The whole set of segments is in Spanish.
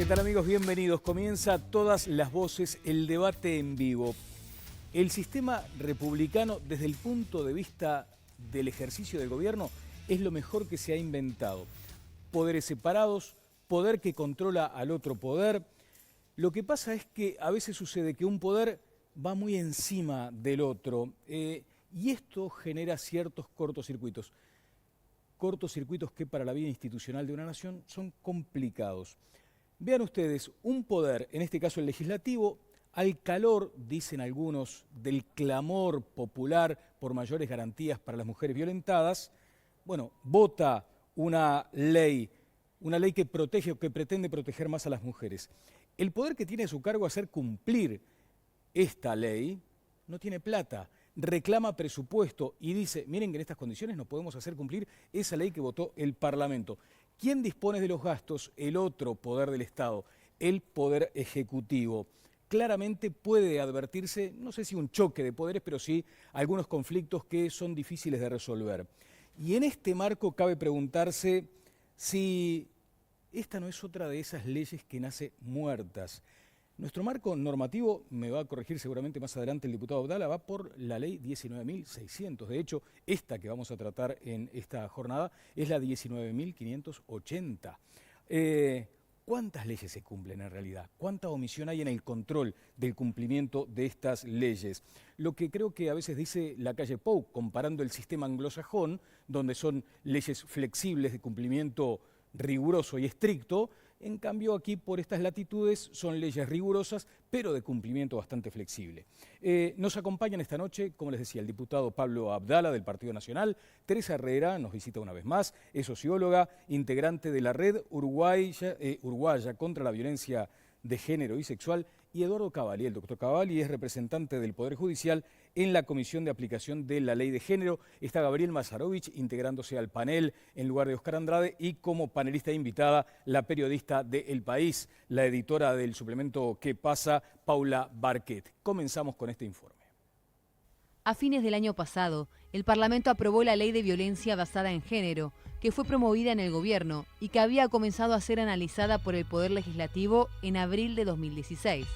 ¿Qué tal, amigos? Bienvenidos. Comienza Todas las Voces, el debate en vivo. El sistema republicano, desde el punto de vista del ejercicio del gobierno, es lo mejor que se ha inventado. Poderes separados, poder que controla al otro poder. Lo que pasa es que a veces sucede que un poder va muy encima del otro y esto genera ciertos cortocircuitos. Cortocircuitos que para la vida institucional de una nación son complicados. Vean ustedes, un poder, en este caso el legislativo, al calor, dicen algunos, del clamor popular por mayores garantías para las mujeres violentadas, bueno, vota una ley que protege o que pretende proteger más a las mujeres. El poder que tiene a su cargo hacer cumplir esta ley no tiene plata, reclama presupuesto y dice, miren que en estas condiciones no podemos hacer cumplir esa ley que votó el Parlamento. ¿Quién dispone de los gastos? El otro poder del Estado, el poder ejecutivo. Claramente puede advertirse, no sé si un choque de poderes, pero sí algunos conflictos que son difíciles de resolver. Y en este marco cabe preguntarse si esta no es otra de esas leyes que nace muertas. Nuestro marco normativo, me va a corregir seguramente más adelante el diputado Abdala, va por la ley 19.600. De hecho, esta que vamos a tratar en esta jornada es la 19.580. ¿Cuántas leyes se cumplen en realidad? ¿Cuánta omisión hay en el control del cumplimiento de estas leyes? Lo que creo que a veces dice la calle Pou, comparando el sistema anglosajón, donde son leyes flexibles de cumplimiento riguroso y estricto. En cambio, aquí por estas latitudes son leyes rigurosas, pero de cumplimiento bastante flexible. Nos acompañan esta noche, como les decía, el diputado Pablo Abdala del Partido Nacional. Teresa Herrera nos visita una vez más, es socióloga, integrante de la Red Uruguaya contra la Violencia de Género y Sexual. Y Eduardo Cavalli, el doctor Cavalli, es representante del Poder Judicial en la Comisión de Aplicación de la Ley de Género. Está Gabriel Mazarovich integrándose al panel en lugar de Oscar Andrade y como panelista invitada la periodista de El País, la editora del suplemento ¿Qué pasa?, Paula Barquet. Comenzamos con este informe. A fines del año pasado, el Parlamento aprobó la Ley de Violencia basada en género, que fue promovida en el gobierno y que había comenzado a ser analizada por el Poder Legislativo en abril de 2016.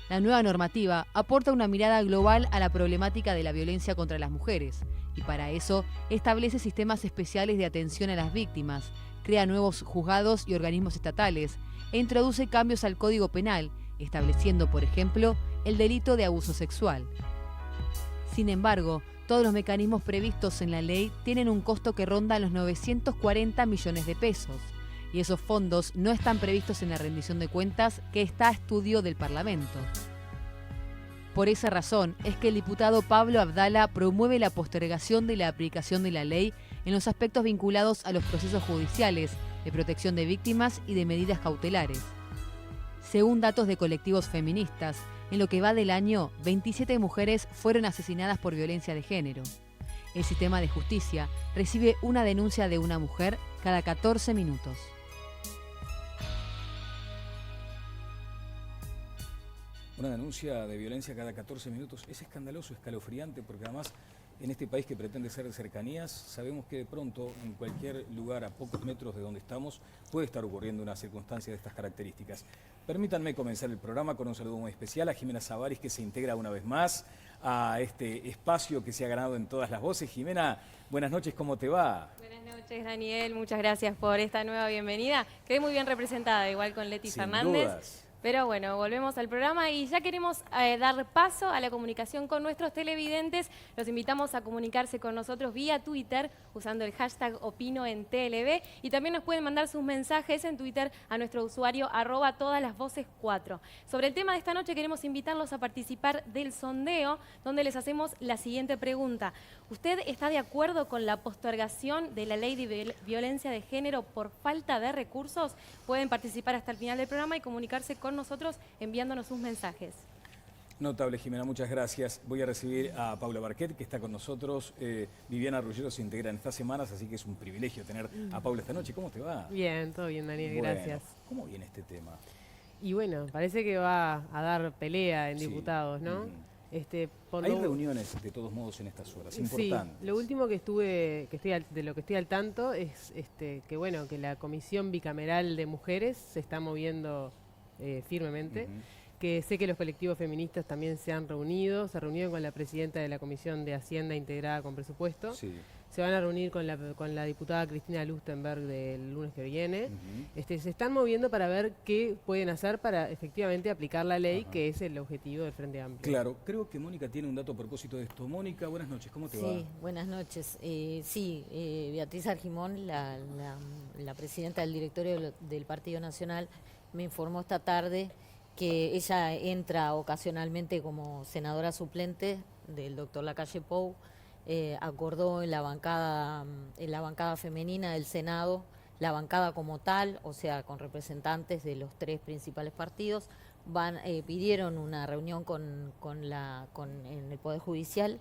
La nueva normativa aporta una mirada global a la problemática de la violencia contra las mujeres y para eso establece sistemas especiales de atención a las víctimas, crea nuevos juzgados y organismos estatales e introduce cambios al Código Penal, estableciendo, por ejemplo, el delito de abuso sexual. Sin embargo, todos los mecanismos previstos en la ley tienen un costo que ronda los 940 millones de pesos. Y esos fondos no están previstos en la rendición de cuentas que está a estudio del Parlamento. Por esa razón es que el diputado Pablo Abdala promueve la postergación de la aplicación de la ley en los aspectos vinculados a los procesos judiciales, de protección de víctimas y de medidas cautelares. Según datos de colectivos feministas, en lo que va del año, 27 mujeres fueron asesinadas por violencia de género. El sistema de justicia recibe una denuncia de una mujer cada 14 minutos. Una denuncia de violencia cada 14 minutos es escandaloso, escalofriante, porque además en este país que pretende ser de cercanías, sabemos que de pronto en cualquier lugar a pocos metros de donde estamos puede estar ocurriendo una circunstancia de estas características. Permítanme comenzar el programa con un saludo muy especial a Jimena Savaris, que se integra una vez más a este espacio que se ha ganado en Todas las Voces. Jimena, buenas noches, ¿cómo te va? Buenas noches, Daniel, muchas gracias por esta nueva bienvenida. Quedé muy bien representada, igual con Leti Fernández. Dudas. Pero bueno, volvemos al programa y ya queremos dar paso a la comunicación con nuestros televidentes. Los invitamos a comunicarse con nosotros vía Twitter usando el hashtag OpinoEnTLV y también nos pueden mandar sus mensajes en Twitter a nuestro usuario @todaslasvoces4. Sobre el tema de esta noche queremos invitarlos a participar del sondeo donde les hacemos la siguiente pregunta. ¿Usted está de acuerdo con la postergación de la ley de violencia de género por falta de recursos? Pueden participar hasta el final del programa y comunicarse con nosotros enviándonos sus mensajes. Notable, Jimena, muchas gracias. Voy a recibir a Paula Barquet, que está con nosotros. Viviana Ruggiero se integra en estas semanas, así que es un privilegio tener a Paula esta noche. ¿Cómo te va? Bien, todo bien, Daniel, Bueno, gracias. ¿cómo viene este tema? Y bueno, parece que va a dar pelea en diputados, ¿no? Hay reuniones, de todos modos, en estas horas, importantes. Sí, lo último de lo que estoy al tanto es que bueno, que la Comisión Bicameral de Mujeres se está moviendo firmemente, que sé que los colectivos feministas también se reunieron con la presidenta de la Comisión de Hacienda integrada con presupuesto. Sí. Se van a reunir con la diputada Cristina Lustenberg del lunes que viene. Se están moviendo para ver qué pueden hacer para efectivamente aplicar la ley, que es el objetivo del Frente Amplio. Claro, creo que Mónica tiene un dato a propósito de esto. Mónica, buenas noches, ¿cómo te va? Sí, buenas noches. Beatriz Argimón, la presidenta del directorio del Partido Nacional, me informó esta tarde que ella entra ocasionalmente como senadora suplente del doctor Lacalle Pou. Acordó en la bancada femenina del Senado, la bancada como tal, o sea, con representantes de los 3 principales partidos, pidieron una reunión en el Poder Judicial,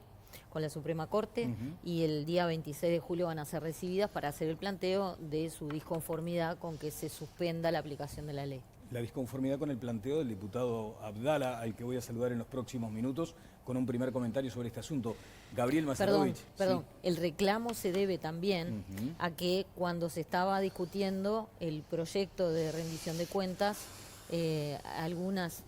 con la Suprema Corte, y el día 26 de julio van a ser recibidas para hacer el planteo de su disconformidad con que se suspenda la aplicación de la ley. La disconformidad con el planteo del diputado Abdala, al que voy a saludar en los próximos minutos, con un primer comentario sobre este asunto. Gabriel Mazarovich. Perdón, ¿sí? El reclamo se debe también a que cuando se estaba discutiendo el proyecto de rendición de cuentas, algunas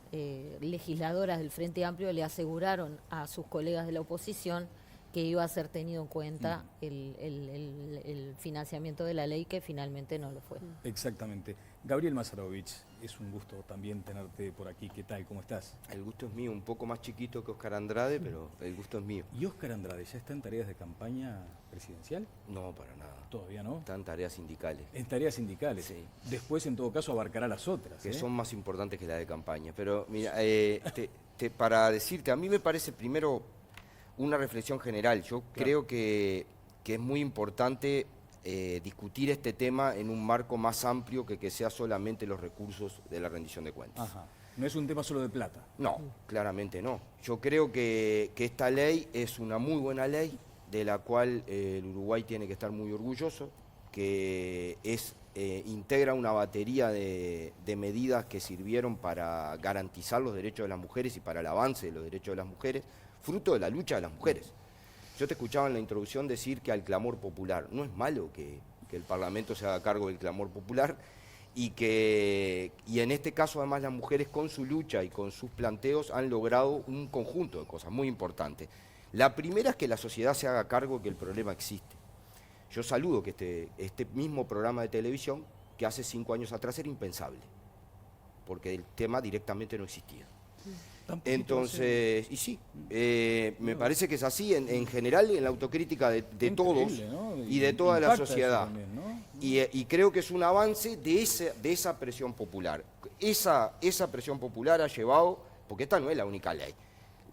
legisladoras del Frente Amplio le aseguraron a sus colegas de la oposición que iba a ser tenido en cuenta el financiamiento de la ley, que finalmente no lo fue. Exactamente. Gabriel Mazarovich, es un gusto también tenerte por aquí. ¿Qué tal? ¿Cómo estás? El gusto es mío, un poco más chiquito que Oscar Andrade, pero el gusto es mío. ¿Y Oscar Andrade ya está en tareas de campaña presidencial? No, para nada. ¿Todavía no? Están tareas sindicales. En tareas sindicales. Sí. Después, en todo caso, abarcará las otras. Que son más importantes que la de campaña. Pero mira, para decirte, a mí me parece primero una reflexión general. Yo creo que es muy importante discutir este tema en un marco más amplio que sea solamente los recursos de la rendición de cuentas. Ajá. No es un tema solo de plata. No, claramente no. Yo creo que esta ley es una muy buena ley, de la cual el Uruguay tiene que estar muy orgulloso, que integra una batería de medidas que sirvieron para garantizar los derechos de las mujeres y para el avance de los derechos de las mujeres, fruto de la lucha de las mujeres. Yo te escuchaba en la introducción decir que al clamor popular, no es malo que el Parlamento se haga cargo del clamor popular y en este caso además las mujeres con su lucha y con sus planteos han logrado un conjunto de cosas muy importantes. La primera es que la sociedad se haga cargo de que el problema existe. Yo saludo que este mismo programa de televisión, que hace 5 años atrás era impensable, porque el tema directamente no existía. Entonces, y sí, me parece que es así en general en la autocrítica de todos, ¿no? Y de toda la sociedad. También, ¿no? Y creo que es un avance de esa presión popular. Esa presión popular ha llevado, porque esta no es la única ley.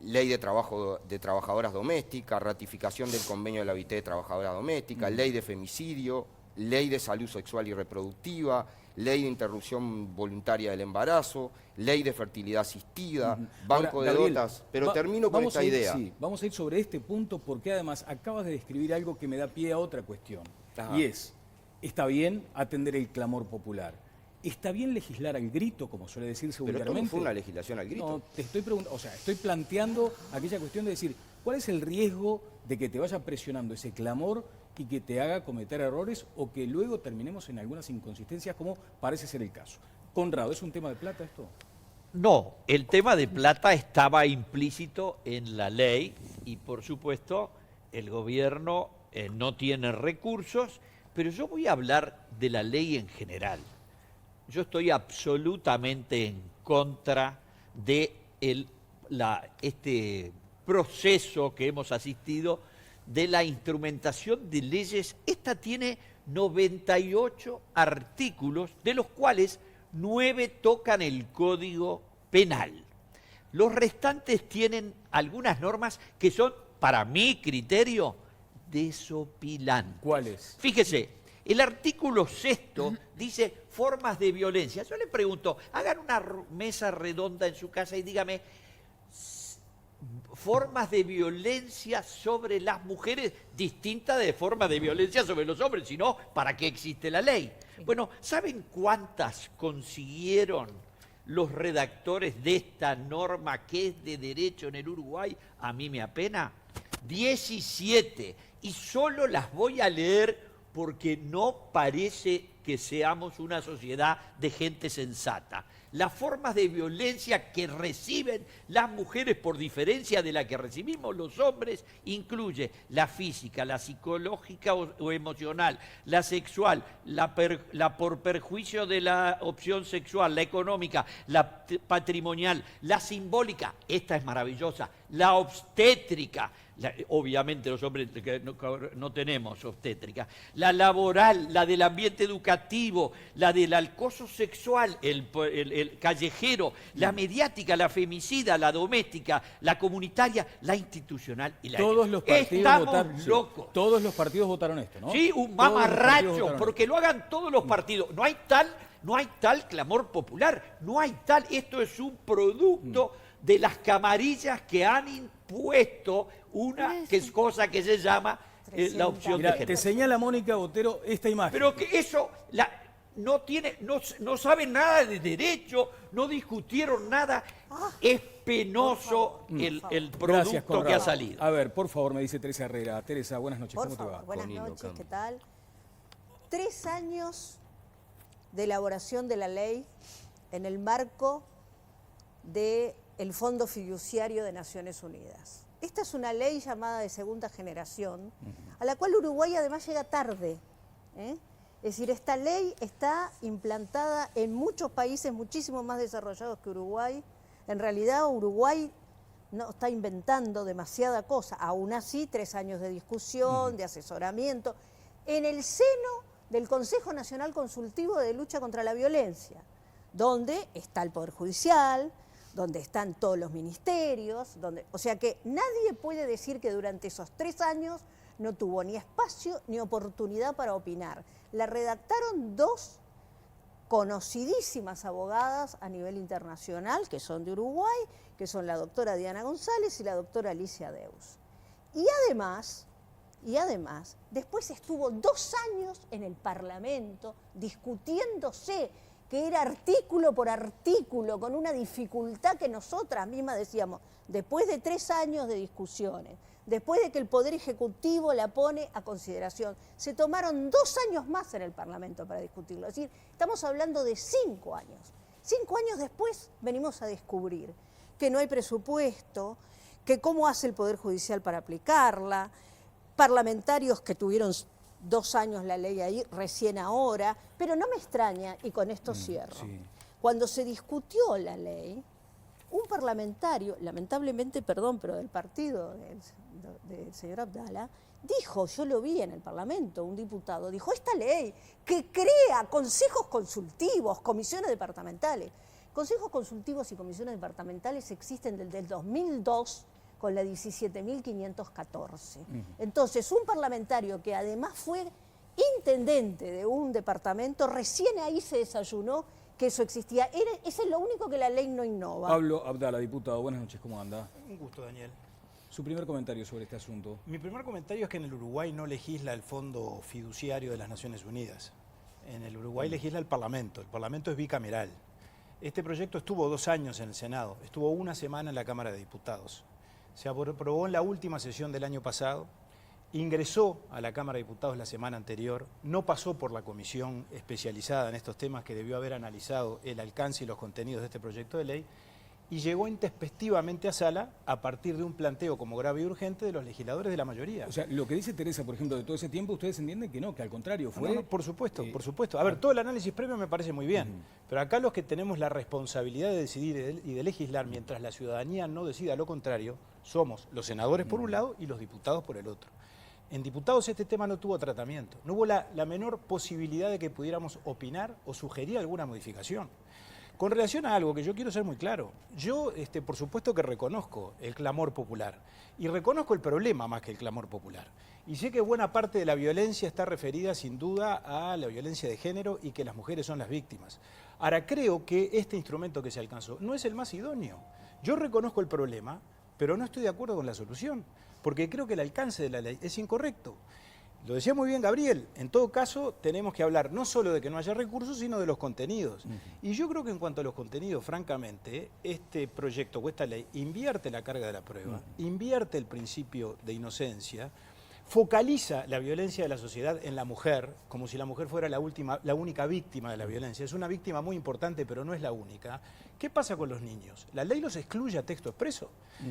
Ley de trabajadoras domésticas, ratificación del convenio de la OIT de trabajadoras domésticas, ley de femicidio, ley de salud sexual y reproductiva, ley de interrupción voluntaria del embarazo, ley de fertilidad asistida, banco de dotas, pero termino con esta idea. Sí, vamos a ir sobre este punto porque además acabas de describir algo que me da pie a otra cuestión. Ajá. Y está bien atender el clamor popular. ¿Está bien legislar al grito, como suele decirse vulgarmente? Pero esto no fue una legislación al grito. No, te estoy preguntando, estoy planteando aquella cuestión de decir, ¿cuál es el riesgo de que te vaya presionando ese clamor y que te haga cometer errores o que luego terminemos en algunas inconsistencias, como parece ser el caso? Conrado, ¿es un tema de plata esto? No, el tema de plata estaba implícito en la ley y por supuesto el gobierno no tiene recursos, pero yo voy a hablar de la ley en general. Yo estoy absolutamente en contra de este proceso que hemos asistido de la instrumentación de leyes. Esta tiene 98 artículos, de los cuales 9 tocan el Código Penal. Los restantes tienen algunas normas que son, para mi criterio, desopilantes. ¿Cuáles? Fíjese, el artículo 6º dice formas de violencia. Yo le pregunto, hagan una mesa redonda en su casa y dígame, formas de violencia sobre las mujeres distintas de formas de violencia sobre los hombres, si no, ¿para qué existe la ley? Bueno, ¿saben cuántas consiguieron los redactores de esta norma que es de derecho en el Uruguay? A mí me apena. 17. Y solo las voy a leer porque no parece que seamos una sociedad de gente sensata. Las formas de violencia que reciben las mujeres por diferencia de la que recibimos los hombres incluye la física, la psicológica o emocional, la sexual, la por perjuicio de la opción sexual, la económica, la patrimonial, la simbólica, esta es maravillosa, la obstétrica, obviamente los hombres no tenemos obstétrica, la laboral, la del ambiente educativo, la del acoso sexual, el callejero, la mediática, la femicida, la doméstica, la comunitaria, la institucional y la... Todos los partidos Estamos votaron, locos. sí, todos los partidos votaron esto, ¿no? Sí, un Todos los partidos mamarracho, votaron porque lo hagan todos los partidos. No hay tal clamor popular, no hay tal... Esto es un producto de las camarillas que han impuesto una que es cosa que se llama la opción Mirá, de género. te señala Mónica Botero esta imagen. Pero que eso no saben nada de derecho, no discutieron nada. Es penoso el Gracias, producto Conrado. que ha salido. A ver, por favor, me dice Teresa Herrera. Teresa, buenas noches, Por ¿cómo te va? favor, buenas Con Hilo, noches, Cam. ¿qué tal? 3 años de elaboración de la ley en el marco del Fondo Fiduciario de Naciones Unidas. Esta es una ley llamada de segunda generación, a la cual Uruguay además llega tarde. Es decir, esta ley está implantada en muchos países muchísimo más desarrollados que Uruguay. En realidad, Uruguay no está inventando demasiada cosa. Aún así, 3 años de discusión, de asesoramiento, en el seno del Consejo Nacional Consultivo de Lucha contra la Violencia, donde está el Poder Judicial, donde están todos los ministerios, o sea que nadie puede decir que durante esos 3 años no tuvo ni espacio ni oportunidad para opinar. La redactaron 2 conocidísimas abogadas a nivel internacional, que son de Uruguay, que son la doctora Diana González y la doctora Alicia Deus. Y además, después estuvo 2 años en el Parlamento discutiéndose, que era artículo por artículo, con una dificultad que nosotras mismas decíamos, después de 3 años de discusiones, después de que el Poder Ejecutivo la pone a consideración, se tomaron 2 años más en el Parlamento para discutirlo. Es decir, estamos hablando de 5 años. 5 años después venimos a descubrir que no hay presupuesto, que cómo hace el Poder Judicial para aplicarla, parlamentarios que tuvieron 2 años la ley ahí, recién ahora, pero no me extraña, y con esto cierro, cuando se discutió la ley, un parlamentario, lamentablemente, perdón, pero del partido del señor Abdala, dijo, yo lo vi en el Parlamento, un diputado, dijo, esta ley que crea consejos consultivos, comisiones departamentales. Consejos consultivos y comisiones departamentales existen desde el 2002, con la 17.514. Entonces, un parlamentario que además fue intendente de un departamento, recién ahí se desayunó que eso existía. Ese es lo único que la ley no innova. Pablo Abdala, diputado, buenas noches, ¿cómo anda? Un gusto, Daniel. Su primer comentario sobre este asunto. Mi primer comentario es que en el Uruguay no legisla el Fondo Fiduciario de las Naciones Unidas. En el Uruguay legisla el Parlamento es bicameral. Este proyecto estuvo 2 años en el Senado, estuvo 1 semana en la Cámara de Diputados. Se aprobó en la última sesión del año pasado, ingresó a la Cámara de Diputados la semana anterior, no pasó por la comisión especializada en estos temas que debió haber analizado el alcance y los contenidos de este proyecto de ley, y llegó intempestivamente a sala a partir de un planteo como grave y urgente de los legisladores de la mayoría. O sea, lo que dice Teresa, por ejemplo, de todo ese tiempo, ustedes entienden que no, que al contrario fue... No, por supuesto, por supuesto. A ver, todo el análisis previo me parece muy bien, pero acá los que tenemos la responsabilidad de decidir y de legislar mientras la ciudadanía no decida lo contrario, somos los senadores por un lado y los diputados por el otro. En diputados este tema no tuvo tratamiento, no hubo la menor posibilidad de que pudiéramos opinar o sugerir alguna modificación. Con relación a algo que yo quiero ser muy claro, yo por supuesto que reconozco el clamor popular y reconozco el problema más que el clamor popular. Y sé que buena parte de la violencia está referida sin duda a la violencia de género y que las mujeres son las víctimas. Ahora, creo que este instrumento que se alcanzó no es el más idóneo. Yo reconozco el problema, pero no estoy de acuerdo con la solución, porque creo que el alcance de la ley es incorrecto. Lo decía muy bien Gabriel, en todo caso tenemos que hablar no solo de que no haya recursos, sino de los contenidos. Y yo creo que en cuanto a los contenidos, francamente, este proyecto o esta ley invierte la carga de la prueba, invierte el principio de inocencia, focaliza la violencia de la sociedad en la mujer, como si la mujer fuera la única víctima de la violencia. Es una víctima muy importante, pero no es la única. ¿Qué pasa con los niños? La ley los excluye a texto expreso.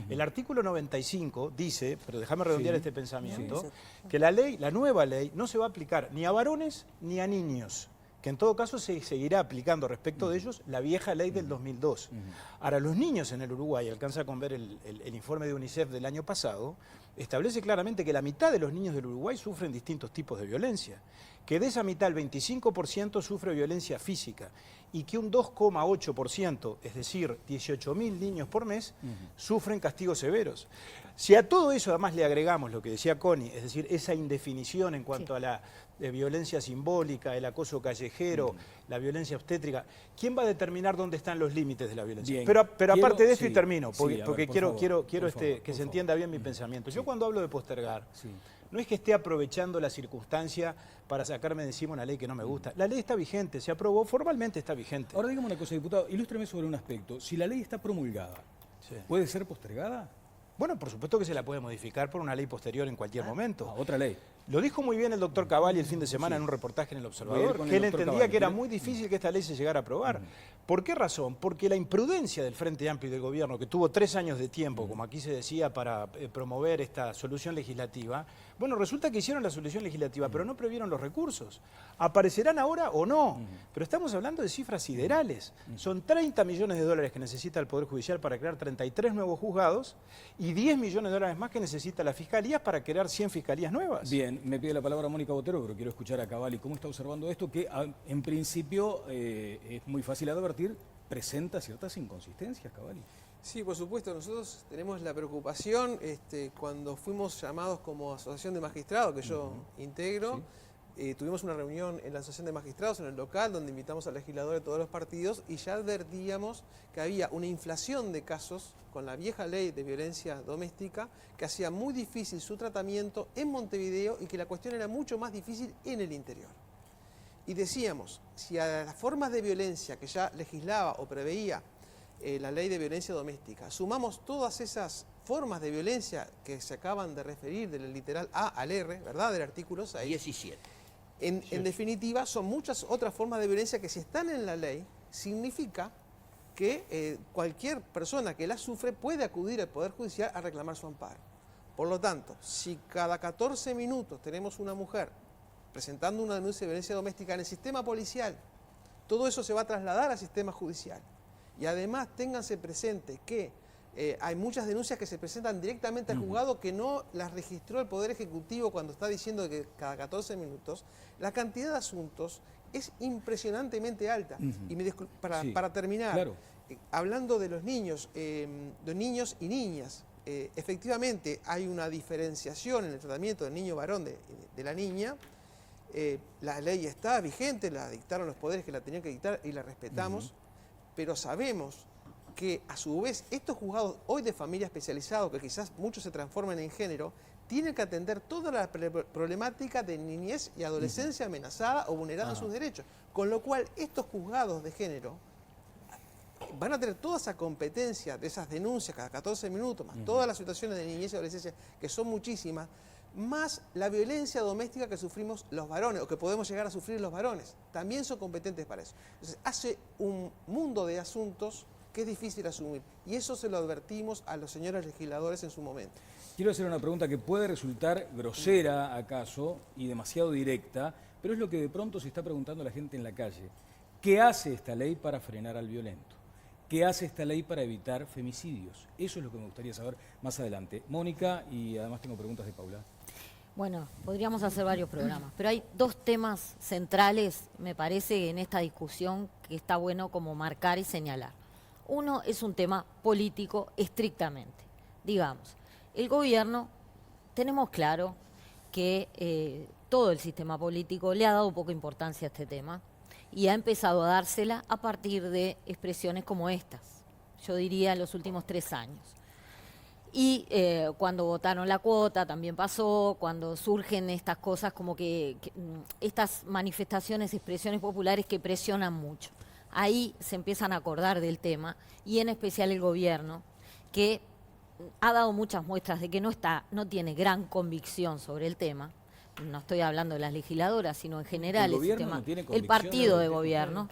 El artículo 95 dice, pero déjame redondear este pensamiento, que la nueva ley no se va a aplicar ni a varones ni a niños, que en todo caso se seguirá aplicando respecto de ellos la vieja ley del 2002. Ahora, los niños en el Uruguay, alcanza con ver el informe de UNICEF del año pasado, establece claramente que la mitad de los niños del Uruguay sufren distintos tipos de violencia, que de esa mitad el 25% sufre violencia física y que un 2,8%, es decir, 18.000 niños por mes, sufren castigos severos. Si a todo eso además le agregamos lo que decía Connie, es decir, esa indefinición en cuanto a la violencia simbólica, el acoso callejero, la violencia obstétrica, ¿quién va a determinar dónde están los límites de la violencia? Bien, pero aparte de esto, y sí, termino, sí, porque, a porque ver, quiero, por quiero, favor, quiero por favor, que se por entienda favor. bien mi pensamiento. Yo cuando hablo de postergar, no es que esté aprovechando la circunstancia para sacarme de encima una ley que no me gusta. La ley está vigente, se aprobó, formalmente está vigente. Ahora dígame una cosa, diputado, ilústreme sobre un aspecto. Si la ley está promulgada, ¿puede ser postergada? Bueno, por supuesto que se la puede modificar por una ley posterior en cualquier momento. Otra ley. Lo dijo muy bien el doctor Cavalli el fin de semana en un reportaje en El Observador, que él entendía que era muy difícil que esta ley se llegara a aprobar. ¿Por qué razón? Porque la imprudencia del Frente Amplio y del Gobierno, que tuvo 3 años de tiempo, como aquí se decía, para promover esta solución legislativa, bueno, resulta que hicieron la solución legislativa, pero no previeron los recursos. ¿Aparecerán ahora o no? Pero estamos hablando de cifras siderales. Son 30 millones de dólares que necesita el Poder Judicial para crear 33 nuevos juzgados y 10 millones de dólares más que necesita la Fiscalía para crear 100 fiscalías nuevas. Bien, me pide la palabra Mónica Botero, pero quiero escuchar a Cavalli. ¿Cómo está observando esto? Que en principio es muy fácil de advertir, presenta ciertas inconsistencias, Cavalli. Sí, por supuesto, nosotros tenemos la preocupación, cuando fuimos llamados como Asociación de Magistrados, que yo integro, tuvimos una reunión en la Asociación de Magistrados, en el local, donde invitamos a legisladores de todos los partidos y ya advertíamos que había una inflación de casos con la vieja ley de violencia doméstica que hacía muy difícil su tratamiento en Montevideo y que la cuestión era mucho más difícil en el interior. Y decíamos, si a las formas de violencia que ya legislaba o preveía la ley de violencia doméstica, sumamos todas esas formas de violencia que se acaban de referir del literal A al R, ¿verdad?, del artículo 6. 17. En definitiva, son muchas otras formas de violencia que si están en la ley, significa que cualquier persona que la sufre puede acudir al Poder Judicial a reclamar su amparo. Por lo tanto, si cada 14 minutos tenemos una mujer presentando una denuncia de violencia doméstica en el sistema policial, todo eso se va a trasladar al sistema judicial. Y además ténganse presente que hay muchas denuncias que se presentan directamente al juzgado que no las registró el Poder Ejecutivo cuando está diciendo que cada 14 minutos. La cantidad de asuntos es impresionantemente alta. Y para terminar, hablando de los niños y niñas, efectivamente hay una diferenciación en el tratamiento del niño varón de la niña. La ley está vigente, la dictaron los poderes que la tenían que dictar y la respetamos, pero sabemos que a su vez estos juzgados hoy de familia especializados, que quizás muchos se transformen en género, tienen que atender toda la problemática de niñez y adolescencia amenazada o vulnerada en sus derechos. Con lo cual estos juzgados de género van a tener toda esa competencia de esas denuncias cada 14 minutos, más todas las situaciones de niñez y adolescencia, que son muchísimas, más la violencia doméstica que sufrimos los varones, o que podemos llegar a sufrir los varones. También son competentes para eso. Entonces, hace un mundo de asuntos que es difícil asumir. Y eso se lo advertimos a los señores legisladores en su momento. Quiero hacer una pregunta que puede resultar grosera, acaso, y demasiado directa, pero es lo que de pronto se está preguntando la gente en la calle. ¿Qué hace esta ley para frenar al violento? ¿Qué hace esta ley para evitar femicidios? Eso es lo que me gustaría saber más adelante. Mónica, y además tengo preguntas de Paula. Bueno, podríamos hacer varios programas, pero hay 2 temas centrales, me parece, en esta discusión que está bueno como marcar y señalar. Uno es un tema político estrictamente. Digamos, el gobierno, tenemos claro que todo el sistema político le ha dado poca importancia a este tema y ha empezado a dársela a partir de expresiones como estas, yo diría en los últimos 3 años. Y cuando votaron la cuota también pasó, cuando surgen estas cosas como estas manifestaciones, expresiones populares que presionan mucho. Ahí se empiezan a acordar del tema, y en especial el gobierno, que ha dado muchas muestras de que no tiene gran convicción sobre el tema. No estoy hablando de las legisladoras, sino en general el partido de gobierno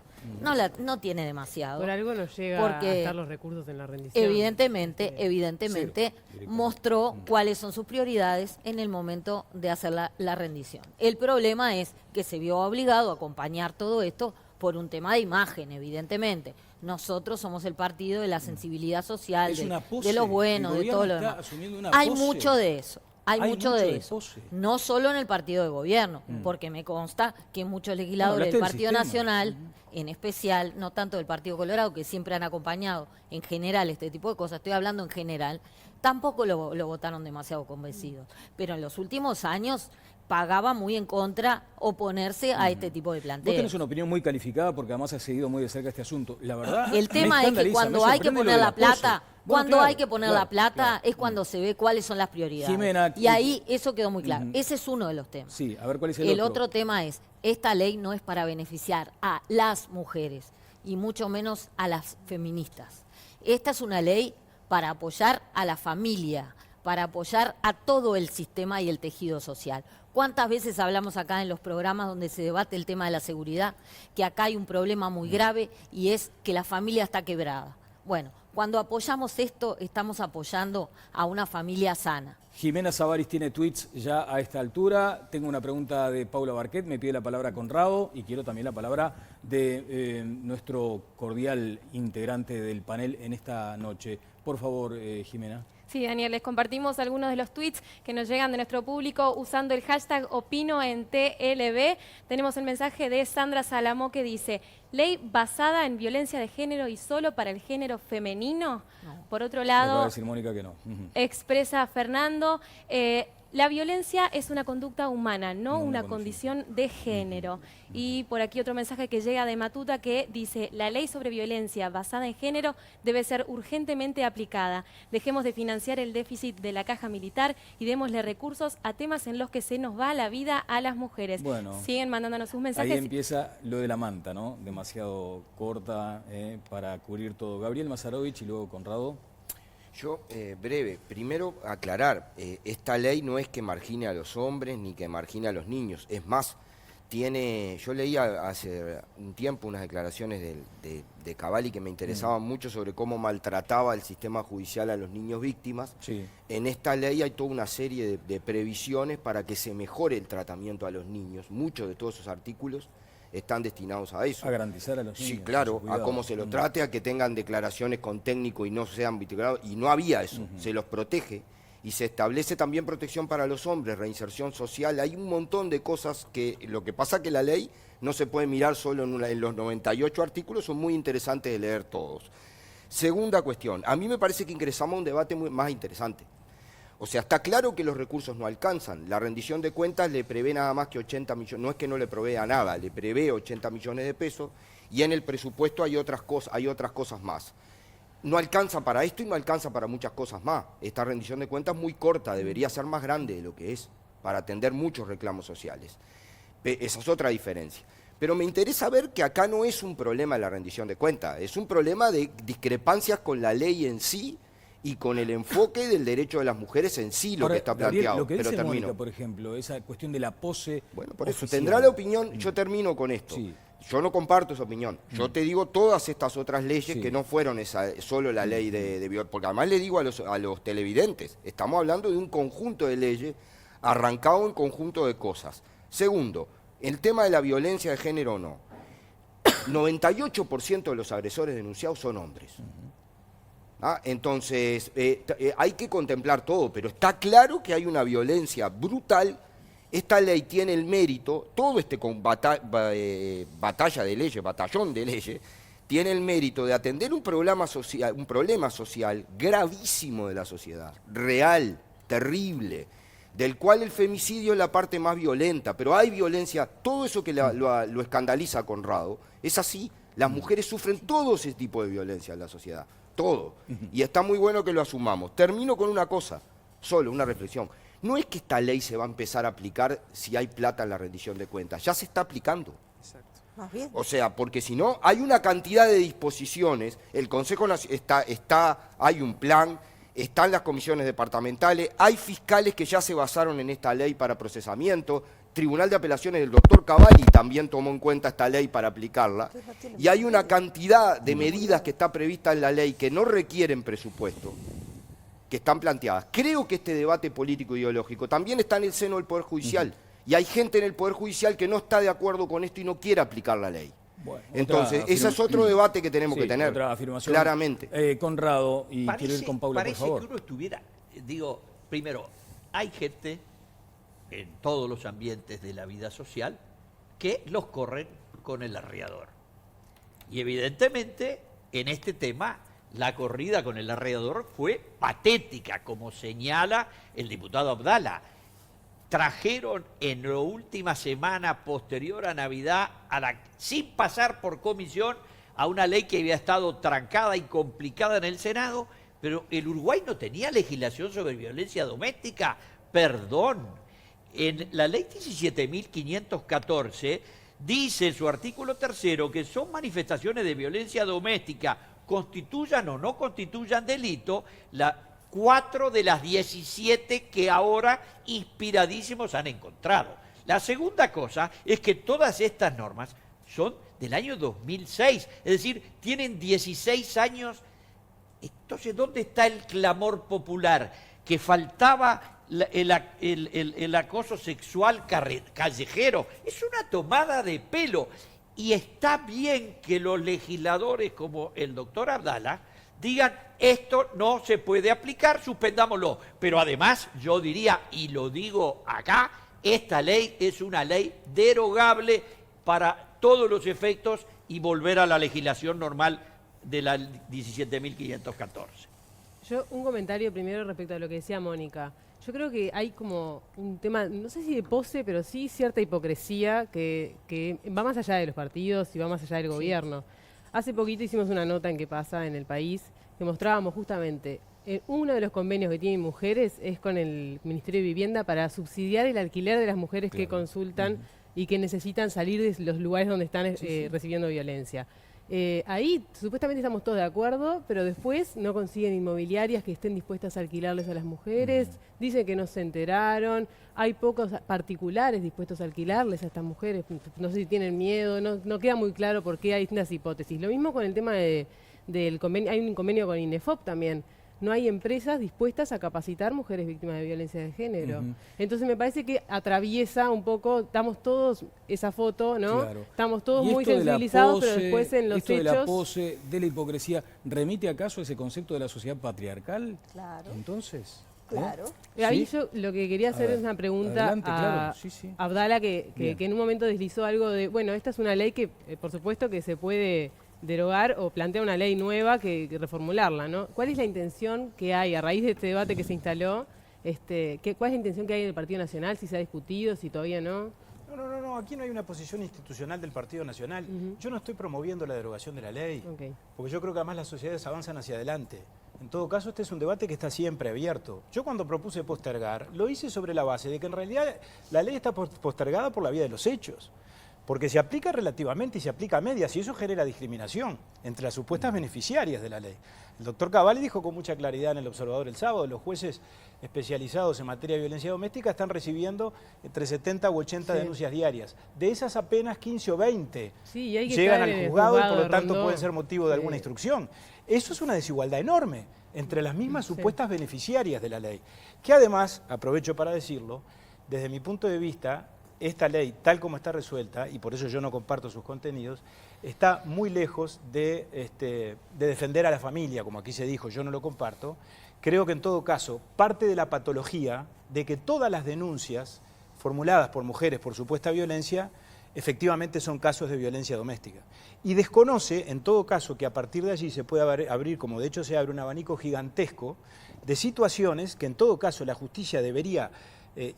no tiene demasiado. Por algo no llega porque a estar los recursos en la rendición. Evidentemente mostró cuáles son sus prioridades en el momento de hacer la rendición. El problema es que se vio obligado a acompañar todo esto por un tema de imagen, evidentemente. Nosotros somos el partido de la sensibilidad social, de lo bueno, de todo lo demás. Hay mucho de eso. Hay mucho de eso. No solo en el partido de gobierno, porque me consta que muchos legisladores del Partido Nacional, en especial, no tanto del Partido Colorado, que siempre han acompañado en general este tipo de cosas, estoy hablando en general, tampoco lo votaron demasiado convencidos. Pero en los últimos años pagaba muy en contra oponerse a este tipo de planteos. Vos tenés una opinión muy calificada porque además has seguido muy de cerca este asunto. La verdad, el tema es que cuando hay que poner la plata, es cuando se ve cuáles son las prioridades. Jimena, y ahí eso quedó muy claro. Ese es uno de los temas. Sí, a ver cuál es el otro. El otro tema es, esta ley no es para beneficiar a las mujeres y mucho menos a las feministas. Esta es una ley para apoyar a la familia, para apoyar a todo el sistema y el tejido social. ¿Cuántas veces hablamos acá en los programas donde se debate el tema de la seguridad? Que acá hay un problema muy grave y es que la familia está quebrada. Bueno, cuando apoyamos esto, estamos apoyando a una familia sana. Jimena Savaris tiene tweets ya a esta altura. Tengo una pregunta de Paula Barquet, me pide la palabra Conrado y quiero también la palabra de nuestro cordial integrante del panel en esta noche. Por favor, Jimena. Sí, Daniel, les compartimos algunos de los tweets que nos llegan de nuestro público usando el hashtag Opino en TLB. Tenemos el mensaje de Sandra Salamo que dice: ley basada en violencia de género y solo para el género femenino. No. Por otro lado, acaba de decir Mónica que no. Expresa Fernando, la violencia es una conducta humana, no una condición de género. Y por aquí otro mensaje que llega de Matuta que dice: la ley sobre violencia basada en género debe ser urgentemente aplicada. Dejemos de financiar el déficit de la caja militar y démosle recursos a temas en los que se nos va la vida a las mujeres. Bueno, siguen mandándonos sus mensajes. Ahí empieza lo de la manta, ¿no? Demasiado corta para cubrir todo. Gabriel Mazarovich y luego Conrado. Yo, breve, primero aclarar, esta ley no es que margine a los hombres ni que margine a los niños, es más, yo leía hace un tiempo unas declaraciones de Cavalli que me interesaban mucho sobre cómo maltrataba el sistema judicial a los niños víctimas. Sí. En esta ley hay toda una serie de previsiones para que se mejore el tratamiento a los niños, muchos de todos esos artículos están destinados a eso. A garantizar a los niños. Sí, claro, a cómo se los trate, a que tengan declaraciones con técnico y no sean vinculados. Y no había eso, se los protege. Y se establece también protección para los hombres, reinserción social. Hay un montón de cosas que... Lo que pasa que la ley no se puede mirar solo en los 98 artículos, son muy interesantes de leer todos. Segunda cuestión, a mí me parece que ingresamos a un debate más interesante. O sea, está claro que los recursos no alcanzan. La rendición de cuentas le prevé nada más que 80 millones, no es que no le provea nada, le prevé 80 millones de pesos y en el presupuesto hay otras cosas más. No alcanza para esto y no alcanza para muchas cosas más. Esta rendición de cuentas es muy corta, debería ser más grande de lo que es, para atender muchos reclamos sociales. Esa es otra diferencia. Pero me interesa ver que acá no es un problema de la rendición de cuentas, es un problema de discrepancias con la ley en sí y con el enfoque del derecho de las mujeres en sí, lo que está planteado. Lo que dice Mónica, por ejemplo, esa cuestión de la pose. Bueno, por eso tendrá la opinión, yo termino con esto. Sí. Yo no comparto esa opinión. Yo te digo todas estas otras leyes que no fueron solo la ley de violencia, porque además le digo a los televidentes, estamos hablando de un conjunto de leyes arrancado en conjunto de cosas. Segundo, el tema de la violencia de género o no. 98% de los agresores denunciados son hombres. Entonces, hay que contemplar todo, pero está claro que hay una violencia brutal. Esta ley tiene el mérito, todo este batalla de leyes, batallón de leyes, tiene el mérito de atender un problema social gravísimo de la sociedad, real, terrible, del cual el femicidio es la parte más violenta, pero hay violencia, todo eso que lo escandaliza a Conrado, es así, las mujeres sufren todo ese tipo de violencia en la sociedad. todo. Y está muy bueno que lo asumamos. Termino con una cosa, solo una reflexión. No es que esta ley se va a empezar a aplicar si hay plata en la rendición de cuentas, ya se está aplicando. Exacto. Más bien. O sea, porque si no, hay una cantidad de disposiciones, el Consejo hay un plan, están las comisiones departamentales, hay fiscales que ya se basaron en esta ley para procesamiento, Tribunal de Apelaciones del doctor Cavalli también tomó en cuenta esta ley para aplicarla, y hay una cantidad de medidas que está prevista en la ley que no requieren presupuesto, que están planteadas. Creo que este debate político ideológico también está en el seno del Poder Judicial, y hay gente en el Poder Judicial que no está de acuerdo con esto y no quiere aplicar la ley. Bueno, entonces, ese es otro debate que tenemos que tener, otra afirmación. Claramente. Conrado, y quiero ir con Paula, por favor. Parece que uno estuviera, digo, primero, hay gente en todos los ambientes de la vida social que los corren con el arreador. Y evidentemente, en este tema, la corrida con el arreador fue patética, como señala el diputado Abdala. Trajeron en la última semana posterior a Navidad, sin pasar por comisión, a una ley que había estado trancada y complicada en el Senado, pero el Uruguay no tenía legislación sobre violencia doméstica. Perdón. En la ley 17.514 dice en su artículo 3 que son manifestaciones de violencia doméstica, constituyan o no constituyan delito, 4 de las 17 que ahora inspiradísimos han encontrado. La segunda cosa es que todas estas normas son del año 2006, es decir, tienen 16 años. Entonces, ¿dónde está el clamor popular? Que faltaba el acoso sexual callejero. Es una tomada de pelo. Y está bien que los legisladores como el doctor Abdala digan, esto no se puede aplicar, suspendámoslo. Pero además, yo diría, y lo digo acá, esta ley es una ley derogable para todos los efectos y volver a la legislación normal de la 17.514. Yo un comentario primero respecto a lo que decía Mónica. Yo creo que hay como un tema, no sé si de pose, pero sí cierta hipocresía que va más allá de los partidos y va más allá del gobierno. Hace poquito hicimos una nota en Qué pasa en el país que mostrábamos justamente uno de los convenios que tienen mujeres es con el Ministerio de Vivienda para subsidiar el alquiler de las mujeres que consultan y que necesitan salir de los lugares donde están recibiendo violencia. Ahí supuestamente estamos todos de acuerdo, pero después no consiguen inmobiliarias que estén dispuestas a alquilarles a las mujeres, dicen que no se enteraron, hay pocos particulares dispuestos a alquilarles a estas mujeres, no sé si tienen miedo, no queda muy claro por qué, hay distintas hipótesis. Lo mismo con el tema del convenio, hay un convenio con INEFOP también. No hay empresas dispuestas a capacitar mujeres víctimas de violencia de género. Entonces me parece que atraviesa un poco, estamos todos, esa foto, ¿no? Claro. Estamos todos muy sensibilizados, pero después en los esto hechos... de la pose, de la hipocresía, ¿remite acaso a ese concepto de la sociedad patriarcal? Claro. Entonces... Claro. Ahí ¿Sí? yo lo que quería hacer es una pregunta adelante, a claro. Sí. Abdala, que en un momento deslizó algo de, bueno, esta es una ley que, por supuesto, que se puede derogar o plantear una ley nueva que reformularla, ¿no? ¿Cuál es la intención que hay a raíz de este debate que se instaló? ¿Cuál es la intención que hay en el Partido Nacional? ¿Si se ha discutido, si todavía no? No, aquí no hay una posición institucional del Partido Nacional. Yo no estoy promoviendo la derogación de la ley, porque yo creo que además las sociedades avanzan hacia adelante. En todo caso, este es un debate que está siempre abierto. Yo cuando propuse postergar, lo hice sobre la base de que en realidad la ley está postergada por la vía de los hechos. Porque se aplica relativamente y se aplica a medias, y eso genera discriminación entre las supuestas beneficiarias de la ley. El doctor Cavalli dijo con mucha claridad en El Observador el sábado, los jueces especializados en materia de violencia doméstica están recibiendo entre 70 u 80 denuncias diarias. De esas apenas 15 o 20 llegan al juzgado y por lo tanto pueden ser motivo de alguna instrucción. Eso es una desigualdad enorme entre las mismas supuestas beneficiarias de la ley. Que además, aprovecho para decirlo, desde mi punto de vista, esta ley, tal como está resuelta, y por eso yo no comparto sus contenidos, está muy lejos de defender a la familia, como aquí se dijo, yo no lo comparto. Creo que en todo caso, parte de la patología de que todas las denuncias formuladas por mujeres por supuesta violencia, efectivamente son casos de violencia doméstica. Y desconoce, en todo caso, que a partir de allí se puede abrir, como de hecho se abre un abanico gigantesco, de situaciones que en todo caso la justicia debería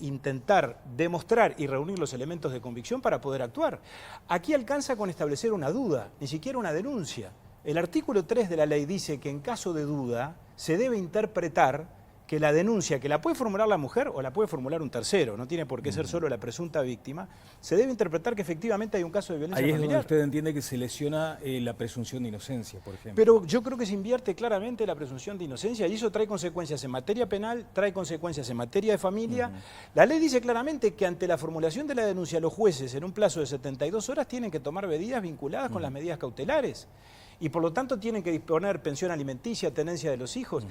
intentar demostrar y reunir los elementos de convicción para poder actuar. Aquí alcanza con establecer una duda, ni siquiera una denuncia. El artículo 3 de la ley dice que en caso de duda se debe interpretar que la denuncia, que la puede formular la mujer o la puede formular un tercero, no tiene por qué ser solo la presunta víctima, se debe interpretar que efectivamente hay un caso de violencia Ahí es familiar. donde usted entiende que se lesiona la presunción de inocencia, por ejemplo. Pero yo creo que se invierte claramente la presunción de inocencia y eso trae consecuencias en materia penal, trae consecuencias en materia de familia. La ley dice claramente que ante la formulación de la denuncia los jueces en un plazo de 72 horas tienen que tomar medidas vinculadas con las medidas cautelares y por lo tanto tienen que disponer pensión alimenticia, tenencia de los hijos.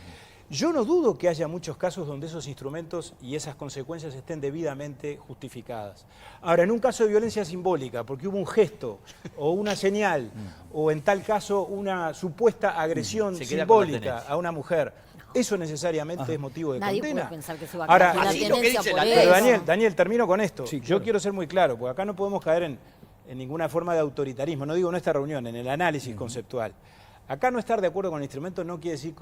Yo no dudo que haya muchos casos donde esos instrumentos y esas consecuencias estén debidamente justificadas. Ahora, en un caso de violencia simbólica, porque hubo un gesto o una señal, o en tal caso una supuesta agresión simbólica a una mujer, eso necesariamente es motivo de Nadie condena. puede pensar que se va a Ahora, quitar la así lo que tenencia dice por la ley. pero eso. Daniel, termino con esto. Sí, Yo claro. quiero ser muy claro, porque acá no podemos caer en ninguna forma de autoritarismo. No digo en esta reunión, en el análisis conceptual. Acá no estar de acuerdo con el instrumento no quiere decir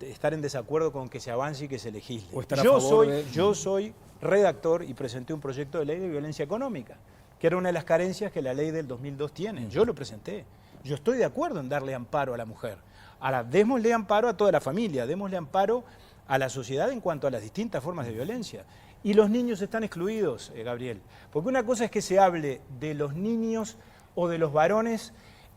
estar en desacuerdo con que se avance y que se legisle. O estar a favor de... Yo soy redactor y presenté un proyecto de ley de violencia económica, que era una de las carencias que la ley del 2002 tiene. Yo lo presenté. Yo estoy de acuerdo en darle amparo a la mujer. Ahora, démosle amparo a toda la familia, démosle amparo a la sociedad en cuanto a las distintas formas de violencia. Y los niños están excluidos, Gabriel. Porque una cosa es que se hable de los niños o de los varones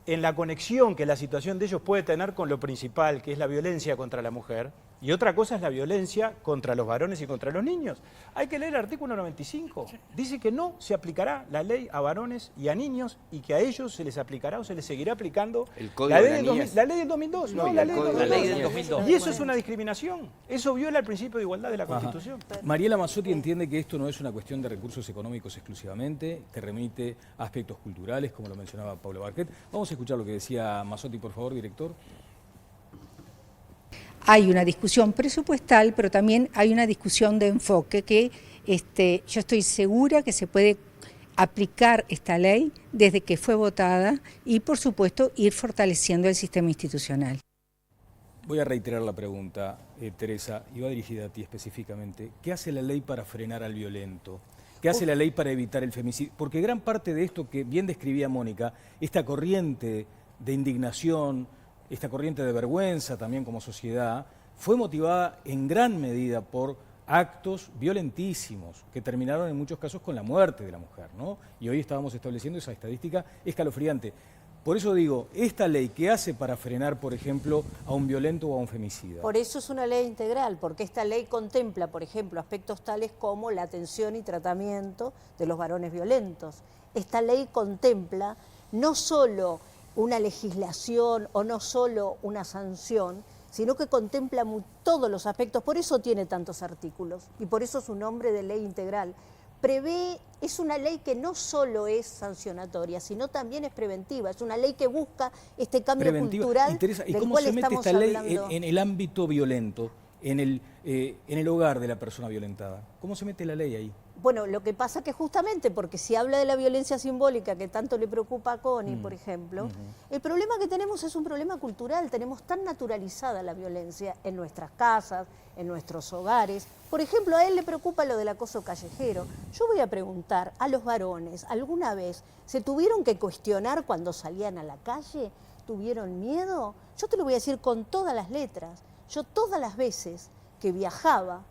en la conexión que la situación de ellos puede tener con lo principal, que es la violencia contra la mujer, y otra cosa es la violencia contra los varones y contra los niños. Hay que leer el artículo 95. Dice que no se aplicará la ley a varones y a niños y que a ellos se les aplicará o se les seguirá aplicando El Código de la Niñez. la ley del 2002. No, No, y la el ley Código del de la 2002. Niñez. 2002. Y eso es una discriminación. Eso viola el principio de igualdad de la Ajá. Constitución. Mariela Mazzotti entiende que esto no es una cuestión de recursos económicos exclusivamente, que remite a aspectos culturales, como lo mencionaba Pablo Barquet. Vamos a escuchar lo que decía Mazzotti, por favor, director. Hay una discusión presupuestal, pero también hay una discusión de enfoque que yo estoy segura que se puede aplicar esta ley desde que fue votada y, por supuesto, ir fortaleciendo el sistema institucional. Voy a reiterar la pregunta, Teresa, y va dirigida a ti específicamente. ¿Qué hace la ley para frenar al violento? ¿Qué hace la ley para evitar el femicidio? Porque gran parte de esto que bien describía Mónica, esta corriente de indignación, esta corriente de vergüenza también como sociedad, fue motivada en gran medida por actos violentísimos que terminaron en muchos casos con la muerte de la mujer, ¿no? Y hoy estábamos estableciendo esa estadística escalofriante. Por eso digo, esta ley, ¿qué hace para frenar, por ejemplo, a un violento o a un femicida? Por eso es una ley integral, porque esta ley contempla, por ejemplo, aspectos tales como la atención y tratamiento de los varones violentos. Esta ley contempla no solo una legislación o no solo una sanción, sino que contempla todos los aspectos. Por eso tiene tantos artículos y por eso su nombre de ley integral. Es una ley que no solo es sancionatoria, sino también es preventiva. Es una ley que busca este cambio cultural Y Teresa, ¿y del cómo cual se mete estamos esta ley hablando. en el ámbito violento, en el hogar de la persona violentada? ¿Cómo se mete la ley ahí? Bueno, lo que pasa que justamente porque si habla de la violencia simbólica que tanto le preocupa a Connie, por ejemplo, el problema que tenemos es un problema cultural. Tenemos tan naturalizada la violencia en nuestras casas, en nuestros hogares. Por ejemplo, a él le preocupa lo del acoso callejero. Yo voy a preguntar a los varones, ¿alguna vez se tuvieron que cuestionar cuando salían a la calle? ¿Tuvieron miedo? Yo te lo voy a decir con todas las letras. Yo todas las veces que viajaba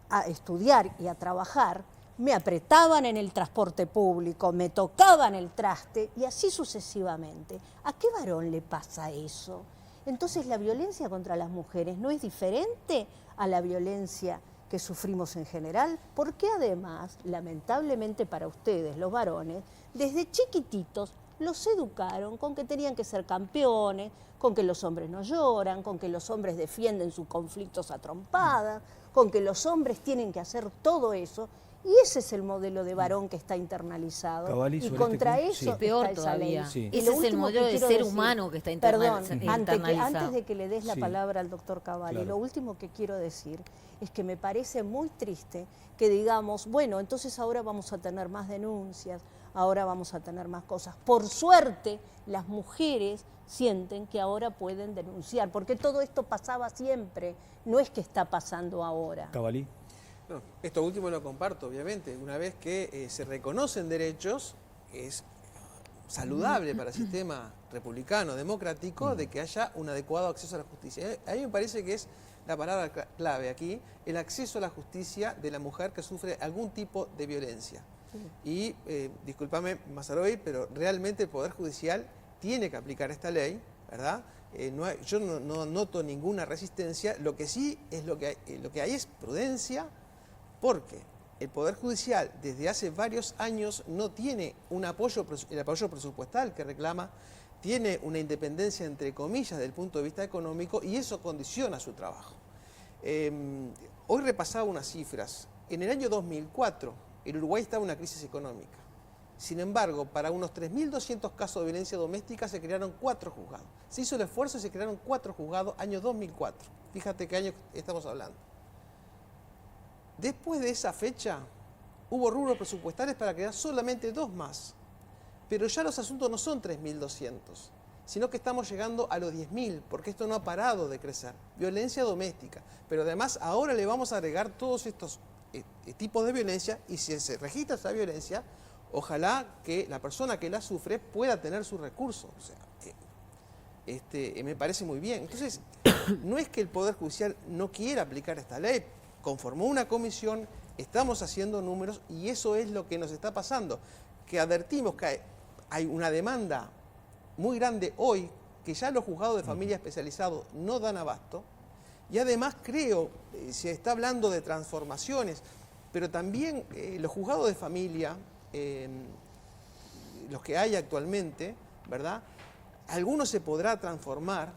a estudiar y a trabajar, me apretaban en el transporte público, me tocaban el traste y así sucesivamente. ¿A qué varón le pasa eso? Entonces la violencia contra las mujeres no es diferente a la violencia que sufrimos en general, porque además, lamentablemente para ustedes, los varones, desde chiquititos los educaron con que tenían que ser campeones, con que los hombres no lloran, con que los hombres defienden sus conflictos a trompadas, con que los hombres tienen que hacer todo eso, y ese es el modelo de varón que está internalizado. Cavalli, Y sobre contra este punto, eso sí. Peor está esa ley. todavía. Sí. Y Ese lo es el último que modelo de quiero ser decir, humano que está perdón, internalizado. antes de que le des la Sí. palabra al doctor Cavalli, Claro. lo último que quiero decir es que me parece muy triste que digamos, bueno, entonces ahora vamos a tener más denuncias, ahora vamos a tener más cosas. Por suerte, las mujeres sienten que ahora pueden denunciar, porque todo esto pasaba siempre, no es que está pasando ahora. Cavalli. No, esto último lo comparto, obviamente. Una vez que se reconocen derechos, saludable para el sistema republicano, democrático, de que haya un adecuado acceso a la justicia. A mí me parece que es la palabra clave aquí, el acceso a la justicia de la mujer que sufre algún tipo de violencia. Y, discúlpame, Mazaroy, pero realmente el Poder Judicial tiene que aplicar esta ley, ¿verdad? Yo no noto ninguna resistencia, lo que sí es lo que hay es prudencia, porque el Poder Judicial desde hace varios años no tiene el apoyo presupuestal que reclama, tiene una independencia entre comillas desde el punto de vista económico y eso condiciona su trabajo. Hoy repasaba unas cifras. En el año 2004 el Uruguay estaba en una crisis económica. Sin embargo, para unos 3.200 casos de violencia doméstica se crearon 4 juzgados. Se hizo el esfuerzo y se crearon 4 juzgados, año 2004. Fíjate qué año estamos hablando. Después de esa fecha, hubo rubros presupuestales para crear solamente 2 más. Pero ya los asuntos no son 3.200, sino que estamos llegando a los 10.000, porque esto no ha parado de crecer. Violencia doméstica. Pero además ahora le vamos a agregar todos estos tipos de violencia, y si se registra esa violencia, ojalá que la persona que la sufre pueda tener sus recursos. O sea, me parece muy bien. Entonces, no es que el Poder Judicial no quiera aplicar esta ley. Conformó una comisión, estamos haciendo números y eso es lo que nos está pasando. Que advertimos que hay una demanda muy grande hoy, que ya los juzgados de familia especializados no dan abasto. Y además creo, se está hablando de transformaciones, pero también los juzgados de familia, los que hay actualmente, ¿verdad? Algunos se podrá transformar,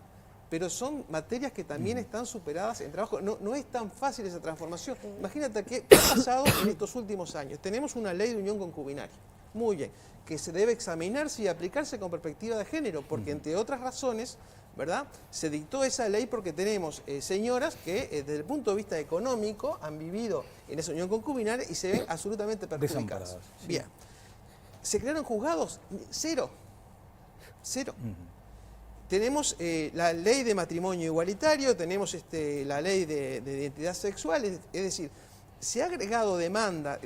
pero son materias que también están superadas en trabajo. No es tan fácil esa transformación. Imagínate qué ha pasado en estos últimos años. Tenemos una ley de unión concubinaria, muy bien, que se debe examinarse y aplicarse con perspectiva de género, porque entre otras razones, ¿verdad? Se dictó esa ley porque tenemos señoras que desde el punto de vista económico han vivido en esa unión concubinaria y se ven absolutamente perjudicadas. Sí. Bien. ¿Se crearon juzgados? Cero. Tenemos la ley de matrimonio igualitario, tenemos la ley de identidad sexual, es decir, se ha agregado demanda,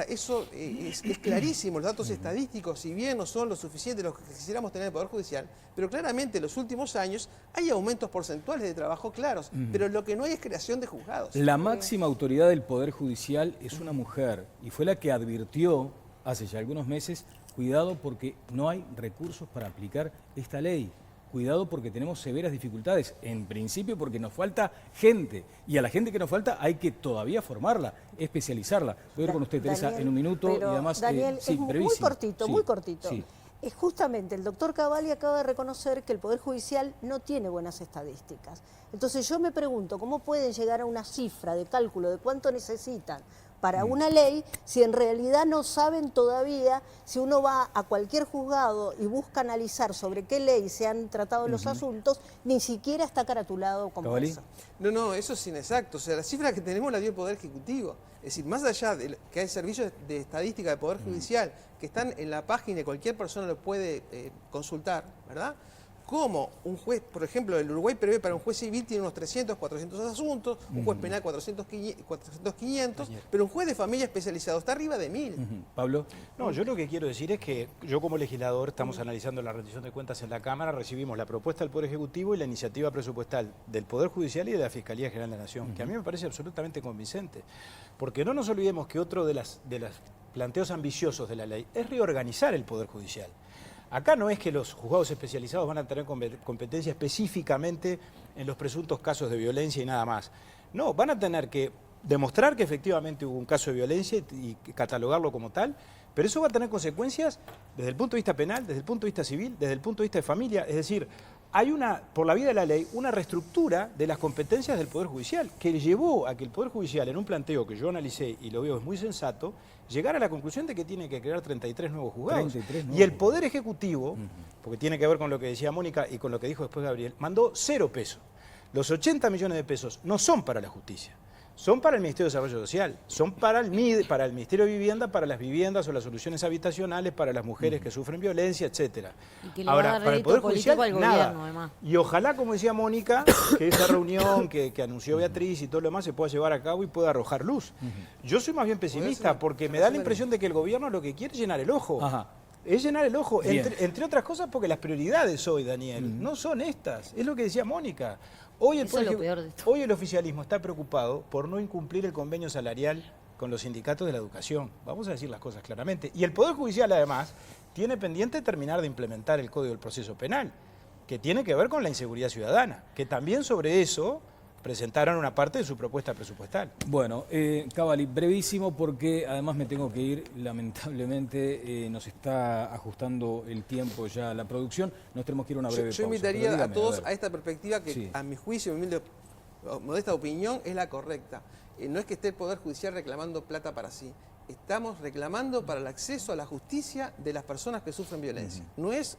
eso es clarísimo, los datos estadísticos, si bien no son lo suficiente los que quisiéramos tener en el Poder Judicial, pero claramente en los últimos años hay aumentos porcentuales de trabajo claros, pero lo que no hay es creación de juzgados. La máxima autoridad del Poder Judicial es una mujer y fue la que advirtió hace ya algunos meses, cuidado porque no hay recursos para aplicar esta ley. Cuidado porque tenemos severas dificultades, en principio porque nos falta gente, y a la gente que nos falta hay que todavía formarla, especializarla. Voy a ir con usted, Teresa, en un minuto, y además... Daniel, sí, es muy cortito. Sí. Es justamente, el doctor Cavalli acaba de reconocer que el Poder Judicial no tiene buenas estadísticas. Entonces yo me pregunto, ¿cómo pueden llegar a una cifra de cálculo de cuánto necesitan para una ley si en realidad no saben todavía, si uno va a cualquier juzgado y busca analizar sobre qué ley se han tratado los asuntos, ni siquiera está caratulado como eso? No, eso es inexacto. O sea, la cifra que tenemos la dio el Poder Ejecutivo. Es decir, más allá de que hay servicios de estadística del Poder Judicial que están en la página y cualquier persona lo puede consultar, ¿verdad? Como un juez, por ejemplo, el Uruguay prevé para un juez civil tiene unos 300, 400 asuntos, un juez penal 400, 500, pero un juez de familia especializado está arriba de 1000. Pablo. No, yo lo que quiero decir es que yo como legislador estamos analizando la rendición de cuentas en la Cámara, recibimos la propuesta del Poder Ejecutivo y la iniciativa presupuestal del Poder Judicial y de la Fiscalía General de la Nación, que a mí me parece absolutamente convincente, porque no nos olvidemos que otro de los planteos ambiciosos de la ley es reorganizar el Poder Judicial. Acá no es que los juzgados especializados van a tener competencia específicamente en los presuntos casos de violencia y nada más. No, van a tener que demostrar que efectivamente hubo un caso de violencia y catalogarlo como tal, pero eso va a tener consecuencias desde el punto de vista penal, desde el punto de vista civil, desde el punto de vista de familia. Es decir, hay por la vía de la ley, una reestructura de las competencias del Poder Judicial que llevó a que el Poder Judicial, en un planteo que yo analicé y lo veo es muy sensato, llegara a la conclusión de que tiene que crear 33 nuevos juzgados. Y el Poder Ejecutivo, porque tiene que ver con lo que decía Mónica y con lo que dijo después Gabriel, mandó 0 pesos. Los 80 millones de pesos no son para la justicia, son para el Ministerio de Desarrollo Social, son para el Ministerio de Vivienda, para las viviendas o las soluciones habitacionales, para las mujeres que sufren violencia, etcétera. Ahora, para el Poder Judicial, nada. Gobierno, y ojalá, como decía Mónica, que esa reunión que anunció Beatriz y todo lo demás se pueda llevar a cabo y pueda arrojar luz. Yo soy más bien pesimista porque me da la impresión de que el gobierno lo que quiere es llenar el ojo. Es llenar el ojo, Bien. entre otras cosas porque las prioridades hoy, Daniel, no son estas. Es lo que decía Mónica. Hoy Eso es lo peor de todo. hoy el oficialismo está preocupado por no incumplir el convenio salarial con los sindicatos de la educación. Vamos a decir las cosas claramente. Y el Poder Judicial, además, tiene pendiente terminar de implementar el Código del Proceso Penal, que tiene que ver con la inseguridad ciudadana, que también sobre eso presentaron una parte de su propuesta presupuestal. Bueno, Cavalli, brevísimo porque además me tengo que ir, lamentablemente nos está ajustando el tiempo ya la producción, nos tenemos que ir a una breve pausa. Yo invitaría Dígame, a todos ver. a esta perspectiva que Sí. a mi juicio, mi humilde, modesta opinión, es la correcta. No es que esté el Poder Judicial reclamando plata para sí. Estamos reclamando para el acceso a la justicia de las personas que sufren violencia. No es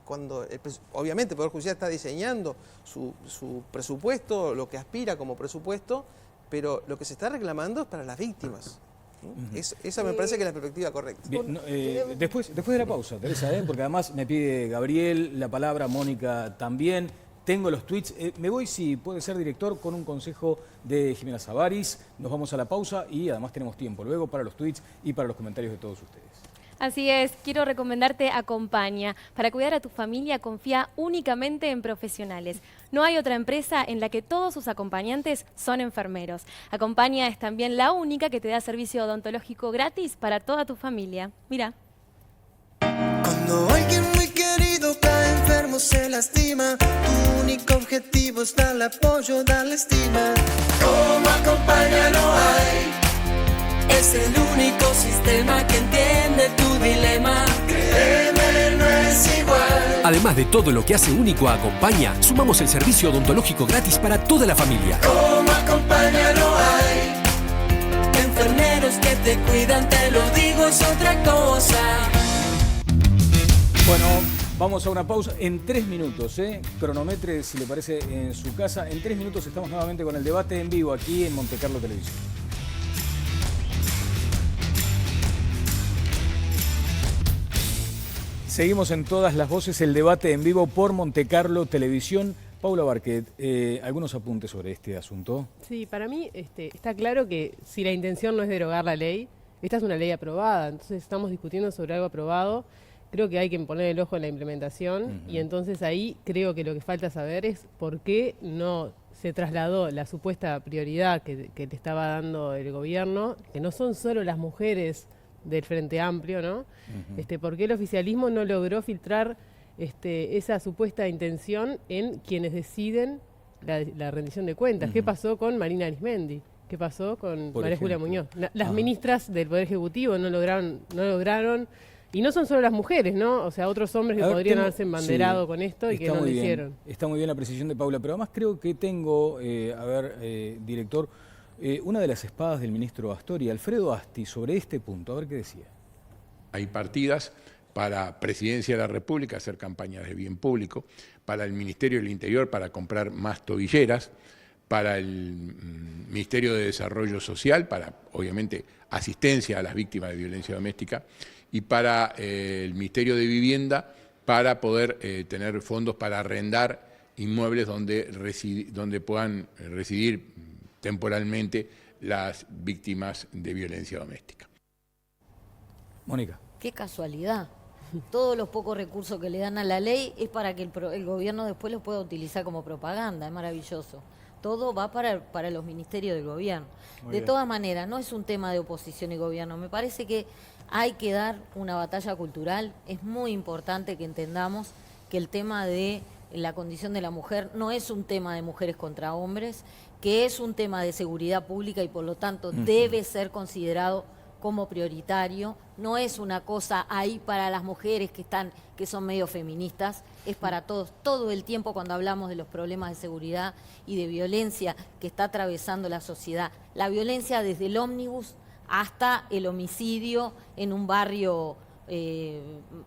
cuando, obviamente el Poder Judicial está diseñando su presupuesto, lo que aspira como presupuesto, pero lo que se está reclamando es para las víctimas. ¿No? Esa me parece que es la perspectiva correcta. Bien, no, después de la pausa, Teresa, porque además me pide Gabriel la palabra, Mónica también. Tengo los tweets. Me voy, si puede ser, director, con un consejo de Jimena Savaris. Nos vamos a la pausa y además tenemos tiempo luego para los tweets y para los comentarios de todos ustedes. Así es, quiero recomendarte Acompaña. Para cuidar a tu familia, confía únicamente en profesionales. No hay otra empresa en la que todos sus acompañantes son enfermeros. Acompaña es también la única que te da servicio odontológico gratis para toda tu familia. Mira. Cuando alguien muy querido cae enfermo, se lastima, tu único objetivo es darle apoyo, darle estima. Como Acompaña no hay, es el único sistema que entiende tu dilema. Créeme, no es igual. Además de todo lo que hace único a Acompaña, sumamos el servicio odontológico gratis para toda la familia. Como Acompaña no hay, enfermeros que te cuidan, te lo digo, es otra cosa. Bueno, vamos a una pausa en 3 minutos, cronometre si le parece en su casa. En 3 minutos estamos nuevamente con el debate en vivo aquí en Montecarlo Televisión. Seguimos en todas las voces el debate en vivo por Montecarlo Televisión. Paula Barquet, ¿algunos apuntes sobre este asunto? Sí, para mí está claro que si la intención no es derogar la ley, esta es una ley aprobada, entonces estamos discutiendo sobre algo aprobado. Creo que hay que poner el ojo en la implementación y entonces ahí creo que lo que falta saber es por qué no se trasladó la supuesta prioridad que le estaba dando el gobierno, que no son solo las mujeres del Frente Amplio, ¿no? ¿Por qué el oficialismo no logró filtrar esa supuesta intención en quienes deciden la rendición de cuentas? ¿Qué pasó con Marina Arismendi? ¿Qué pasó con María Julia Muñoz? Las ministras del Poder Ejecutivo no lograron. Y no son solo las mujeres, ¿no? O sea, otros hombres que podrían haberse embanderado con esto y que no lo hicieron. Está muy bien la precisión de Paula, pero además creo que tengo, director, una de las espadas del ministro Astori, Alfredo Asti, sobre este punto. A ver qué decía. Hay partidas para Presidencia de la República, hacer campañas de bien público, para el Ministerio del Interior, para comprar más tobilleras, para el Ministerio de Desarrollo Social, para, obviamente, asistencia a las víctimas de violencia doméstica, y para el Ministerio de Vivienda, para poder tener fondos para arrendar inmuebles donde puedan residir temporalmente las víctimas de violencia doméstica. Mónica. Qué casualidad. Todos los pocos recursos que le dan a la ley es para que el gobierno después los pueda utilizar como propaganda. Es maravilloso. Todo va para los ministerios del gobierno. De todas maneras, no es un tema de oposición y gobierno. Me parece que hay que dar una batalla cultural. Es muy importante que entendamos que el tema de la condición de la mujer no es un tema de mujeres contra hombres, que es un tema de seguridad pública y por lo tanto debe ser considerado como prioritario. No es una cosa ahí para las mujeres que son medio feministas, es para todos. Todo el tiempo cuando hablamos de los problemas de seguridad y de violencia que está atravesando la sociedad, la violencia desde el ómnibus hasta el homicidio en un barrio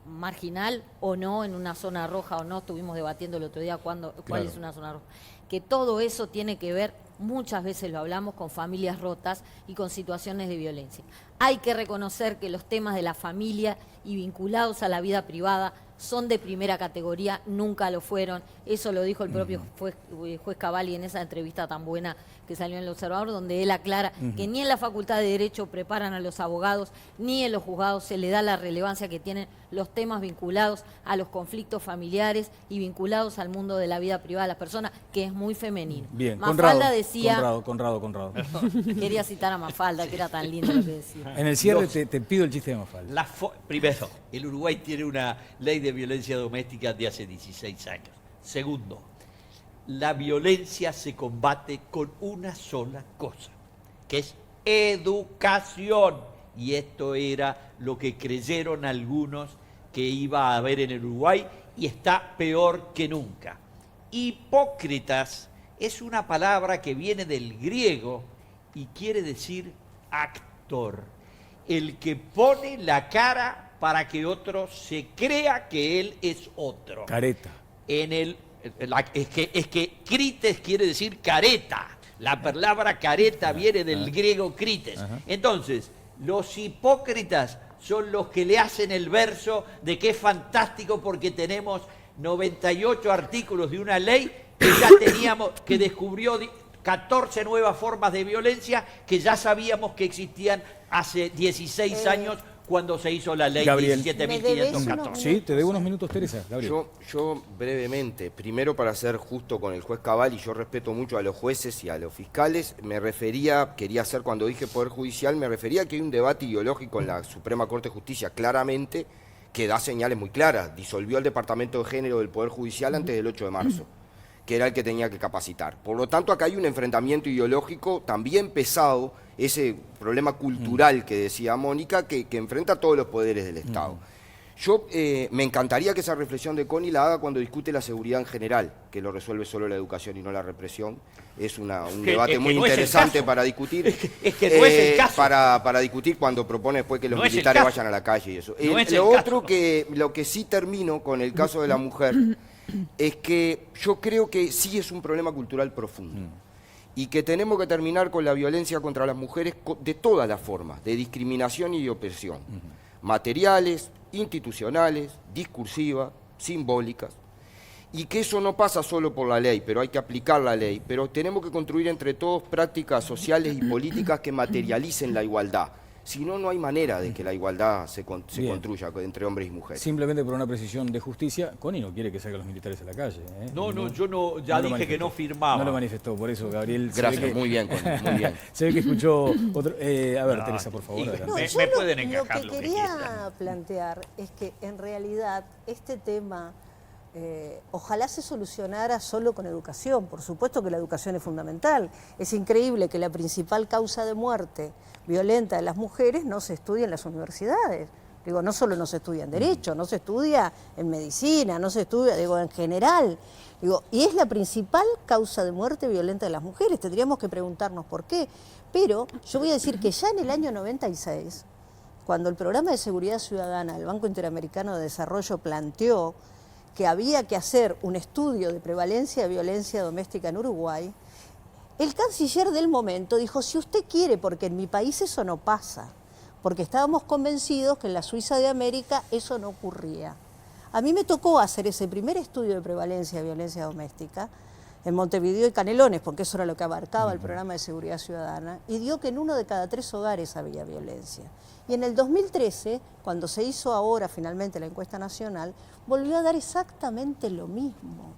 marginal o no, en una zona roja o no, estuvimos debatiendo el otro día cuál es una zona roja, que todo eso tiene que ver, muchas veces lo hablamos, con familias rotas y con situaciones de violencia. Hay que reconocer que los temas de la familia y vinculados a la vida privada son de primera categoría, nunca lo fueron. Eso lo dijo el propio juez Cavalli en esa entrevista tan buena que salió en El Observador, donde él aclara que ni en la Facultad de Derecho preparan a los abogados, ni en los juzgados se le da la relevancia que tienen los temas vinculados a los conflictos familiares y vinculados al mundo de la vida privada de las personas, que es muy femenino. Bien, Mafalda decía... Conrado. Quería citar a Mafalda, que era tan lindo lo que decía. En el cierre te pido el chiste de Mafalda. Primero, el Uruguay tiene una ley de violencia doméstica de hace 16 años. Segundo, la violencia se combate con una sola cosa, que es educación. Y esto era lo que creyeron algunos que iba a haber en el Uruguay y está peor que nunca. Hipócritas es una palabra que viene del griego y quiere decir actor. El que pone la cara para que otro se crea que él es otro. Careta. Es que crites quiere decir careta. La palabra careta viene del griego crites. Entonces, los hipócritas son los que le hacen el verso de que es fantástico porque tenemos 98 artículos de una ley que ya teníamos, que descubrió 14 nuevas formas de violencia que ya sabíamos que existían hace 16 años cuando se hizo la ley 17.514. Sí, te debo unos minutos, Teresa. Gabriel. Yo brevemente, primero para ser justo con el juez Cabal, y yo respeto mucho a los jueces y a los fiscales, quería hacer cuando dije Poder Judicial, me refería a que hay un debate ideológico en la Suprema Corte de Justicia, claramente, que da señales muy claras. Disolvió el Departamento de Género del Poder Judicial antes del 8 de marzo, que era el que tenía que capacitar. Por lo tanto, acá hay un enfrentamiento ideológico también pesado, ese problema cultural que decía Mónica, que enfrenta a todos los poderes del Estado. Yo me encantaría que esa reflexión de Connie la haga cuando discute la seguridad en general, que lo resuelve solo la educación y no la represión. Es un debate muy interesante para discutir. Es que no es el caso. Para discutir cuando propone después que los militares vayan a la calle y eso. Lo que sí termino con el caso de la mujer es que yo creo que sí es un problema cultural profundo. Y que tenemos que terminar con la violencia contra las mujeres de todas las formas, de discriminación y de opresión. Materiales, institucionales, discursivas, simbólicas. Y que eso no pasa solo por la ley, pero hay que aplicar la ley. Pero tenemos que construir entre todos prácticas sociales y políticas que materialicen la igualdad. Si no, no hay manera de que la igualdad se construya entre hombres y mujeres. Simplemente por una precisión de justicia, Connie no quiere que salgan los militares a la calle. Yo dije que no firmaba. No lo manifestó, por eso, Gabriel. Gracias, muy bien, Connie, muy bien. Se ve que escuchó otro... Teresa, por favor, adelante. Me pueden encajar lo que quería plantear es que en realidad este tema ojalá se solucionara solo con educación. Por supuesto que la educación es fundamental. Es increíble que la principal causa de muerte violenta de las mujeres no se estudia en las universidades. Digo, no solo no se estudia en Derecho, no se estudia en Medicina, no se estudia, digo, en general. Digo, y es la principal causa de muerte violenta de las mujeres. Tendríamos que preguntarnos por qué. Pero yo voy a decir que ya en el año 96, cuando el Programa de Seguridad Ciudadana del Banco Interamericano de Desarrollo planteó que había que hacer un estudio de prevalencia de violencia doméstica en Uruguay, el canciller del momento dijo, si usted quiere, porque en mi país eso no pasa, porque estábamos convencidos que en la Suiza de América eso no ocurría. A mí me tocó hacer ese primer estudio de prevalencia de violencia doméstica en Montevideo y Canelones, porque eso era lo que abarcaba el Programa de Seguridad Ciudadana, y dio que en 1 de cada 3 hogares había violencia. Y en el 2013, cuando se hizo ahora finalmente la encuesta nacional, volvió a dar exactamente lo mismo.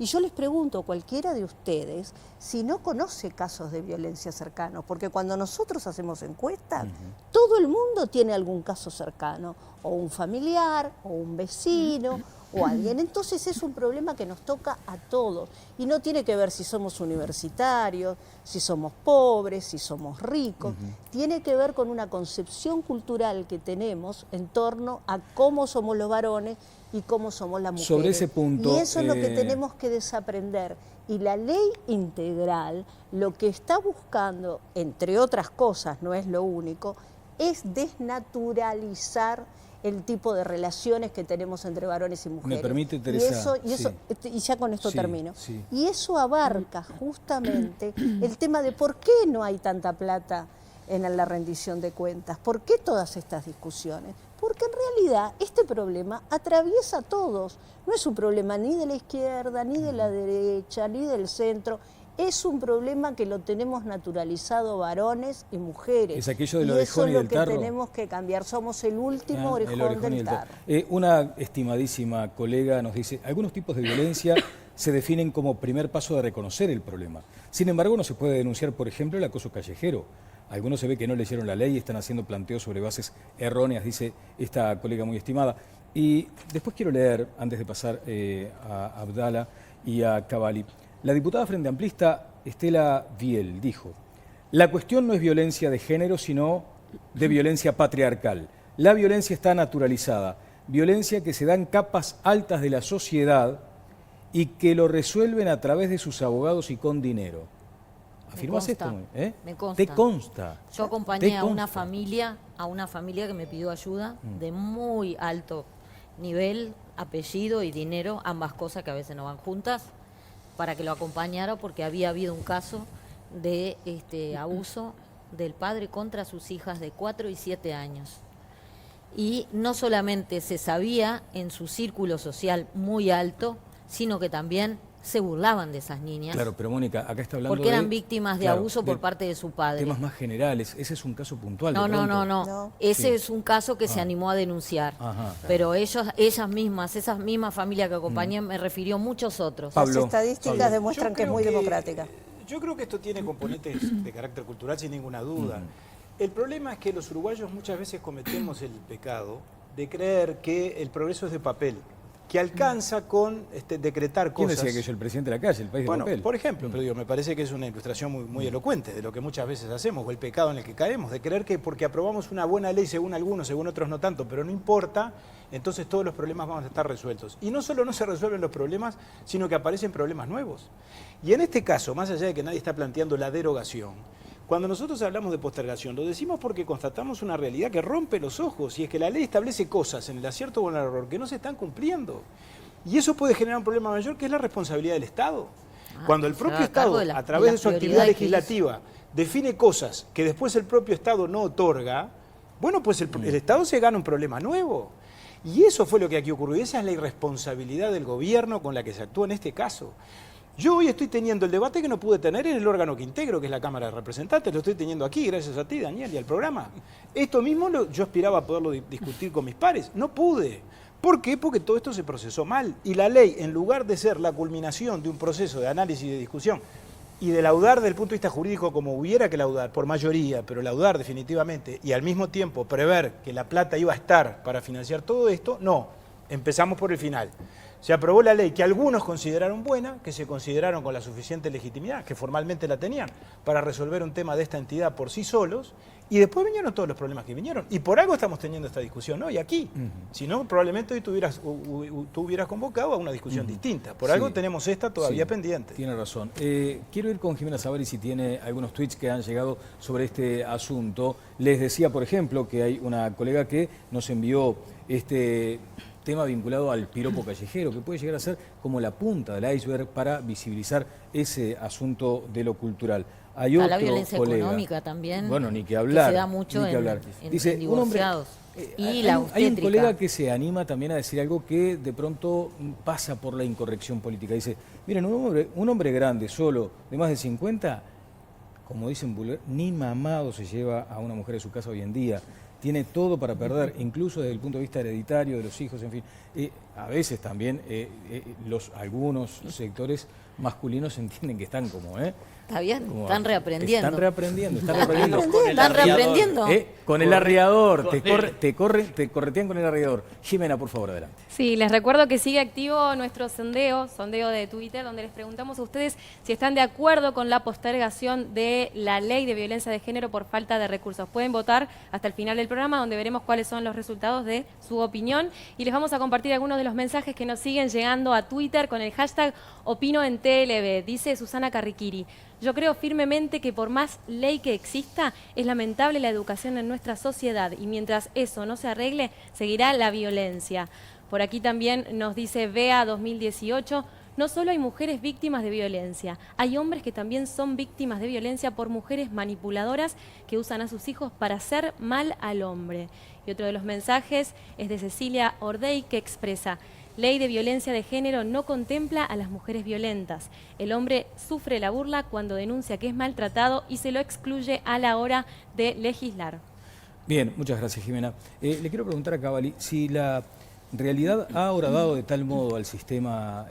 Y yo les pregunto a cualquiera de ustedes si no conoce casos de violencia cercanos, porque cuando nosotros hacemos encuestas, todo el mundo tiene algún caso cercano, o un familiar, o un vecino, o alguien. Entonces es un problema que nos toca a todos y no tiene que ver si somos universitarios, si somos pobres, si somos ricos. Tiene que ver con una concepción cultural que tenemos en torno a cómo somos los varones y cómo somos las mujeres. Sobre ese punto, y eso es lo que tenemos que desaprender. Y la ley integral lo que está buscando, entre otras cosas, no es lo único, es desnaturalizar el tipo de relaciones que tenemos entre varones y mujeres. ¿Me permite, Teresa? Y ya con esto termino. Sí. Y eso abarca justamente el tema de por qué no hay tanta plata en la rendición de cuentas, por qué todas estas discusiones. Porque en realidad este problema atraviesa a todos. No es un problema ni de la izquierda, ni de la derecha, ni del centro. es un problema que lo tenemos naturalizado varones y mujeres. Es aquello del y orejón y eso del es lo tarro. que tenemos que cambiar. Somos el último orejón del tarro. Una estimadísima colega nos dice, algunos tipos de violencia se definen como primer paso de reconocer el problema. Sin embargo, no se puede denunciar, por ejemplo, el acoso callejero. Algunos se ve que no leyeron la ley y están haciendo planteos sobre bases erróneas, dice esta colega muy estimada. Y después quiero leer, antes de pasar a Abdala y a Cavalli, la diputada Frente Amplista Estela Viel dijo: la cuestión no es violencia de género, sino de violencia patriarcal. La violencia está naturalizada, violencia que se da en capas altas de la sociedad y que lo resuelven a través de sus abogados y con dinero. ¿Afirmás esto? Me consta. ¿Te consta? Yo acompañé a una familia que me pidió ayuda de muy alto nivel, apellido y dinero, ambas cosas que a veces no van juntas, para que lo acompañara porque había habido un caso de abuso del padre contra sus hijas de 4 y 7 años. Y no solamente se sabía en su círculo social muy alto, sino que también se burlaban de esas niñas. Claro, pero Mónica, acá está hablando porque eran víctimas de abuso por de parte de su padre. temas más generales. Ese es un caso puntual. No. Ese es un caso que se animó a denunciar. Ajá. Pero esas mismas familias que acompañé, me refirió muchos otros. Las estadísticas demuestran que es muy democrática. Yo creo que esto tiene componentes de carácter cultural sin ninguna duda. El problema es que los uruguayos muchas veces cometemos el pecado de creer que el progreso es de papel, que alcanza con decretar cosas. ¿Quién decía que yo, el presidente de la calle, el país de papel? Por ejemplo, pero me parece que es una ilustración muy elocuente de lo que muchas veces hacemos, o el pecado en el que caemos, de creer que porque aprobamos una buena ley, según algunos, según otros no tanto, pero no importa, entonces todos los problemas van a estar resueltos. Y no solo no se resuelven los problemas, sino que aparecen problemas nuevos. Y en este caso, más allá de que nadie está planteando la derogación, cuando nosotros hablamos de postergación, lo decimos porque constatamos una realidad que rompe los ojos, y es que la ley establece cosas en el acierto o en el error que no se están cumpliendo. Y eso puede generar un problema mayor, que es la responsabilidad del Estado. Cuando el propio Estado, a través de su actividad legislativa, define cosas que después el propio Estado no otorga, bueno, pues el Estado se gana un problema nuevo. Y eso fue lo que aquí ocurrió. Y esa es la irresponsabilidad del gobierno con la que se actúa en este caso. Yo hoy estoy teniendo el debate que no pude tener en el órgano que integro, que es la Cámara de Representantes. Lo estoy teniendo aquí, gracias a ti, Daniel, y al programa. Esto mismo yo aspiraba a poderlo discutir con mis pares. No pude. ¿Por qué? Porque todo esto se procesó mal. Y la ley, en lugar de ser la culminación de un proceso de análisis y de discusión y de laudar desde el punto de vista jurídico como hubiera que laudar, por mayoría, pero laudar definitivamente, y al mismo tiempo prever que la plata iba a estar para financiar todo esto, no. Empezamos por el final. Se aprobó la ley que algunos consideraron buena, que se consideraron con la suficiente legitimidad, que formalmente la tenían, para resolver un tema de esta entidad por sí solos, y después vinieron todos los problemas que vinieron. Y por algo estamos teniendo esta discusión hoy aquí. Si no, probablemente hoy tú hubieras convocado a una discusión distinta. Por algo tenemos esta todavía pendiente. Tiene razón. Quiero ir con Jimena Savari si tiene algunos tweets que han llegado sobre este asunto. Les decía, por ejemplo, que hay una colega que nos envió este tema vinculado al piropo callejero, que puede llegar a ser como la punta del iceberg para visibilizar ese asunto de lo cultural. Hay otro la violencia colega, económica también, bueno, ni que hablar, que se da mucho Dice, en divorciados. Hay un colega que se anima también a decir algo que de pronto pasa por la incorrección política. Dice, miren, un hombre grande, solo, de más de 50, como dicen vulgar, ni mamado se lleva a una mujer de su casa hoy en día. Tiene todo para perder, incluso desde el punto de vista hereditario de los hijos, en fin. A veces también algunos sectores masculinos entienden que están como... Está bien, están reaprendiendo. Están reaprendiendo. Están reaprendiendo. Con el arriador, te corretean con el arriador. Jimena, por favor, adelante. Sí, les recuerdo que sigue activo nuestro sondeo de Twitter, donde les preguntamos a ustedes si están de acuerdo con la postergación de la ley de violencia de género por falta de recursos. Pueden votar hasta el final del programa, donde veremos cuáles son los resultados de su opinión. Y les vamos a compartir algunos de los mensajes que nos siguen llegando a Twitter con el hashtag OpinoEnTLV. Dice Susana Carriquiri: yo creo firmemente que por más ley que exista, es lamentable la educación en nuestra sociedad y mientras eso no se arregle, seguirá la violencia. Por aquí también nos dice Bea 2018, no solo hay mujeres víctimas de violencia, hay hombres que también son víctimas de violencia por mujeres manipuladoras que usan a sus hijos para hacer mal al hombre. Y otro de los mensajes es de Cecilia Ordey, que expresa: Ley de violencia de género no contempla a las mujeres violentas. El hombre sufre la burla cuando denuncia que es maltratado y se lo excluye a la hora de legislar. Bien, muchas gracias, Jimena. Le quiero preguntar a Cavalli si la realidad ha horadado de tal modo al sistema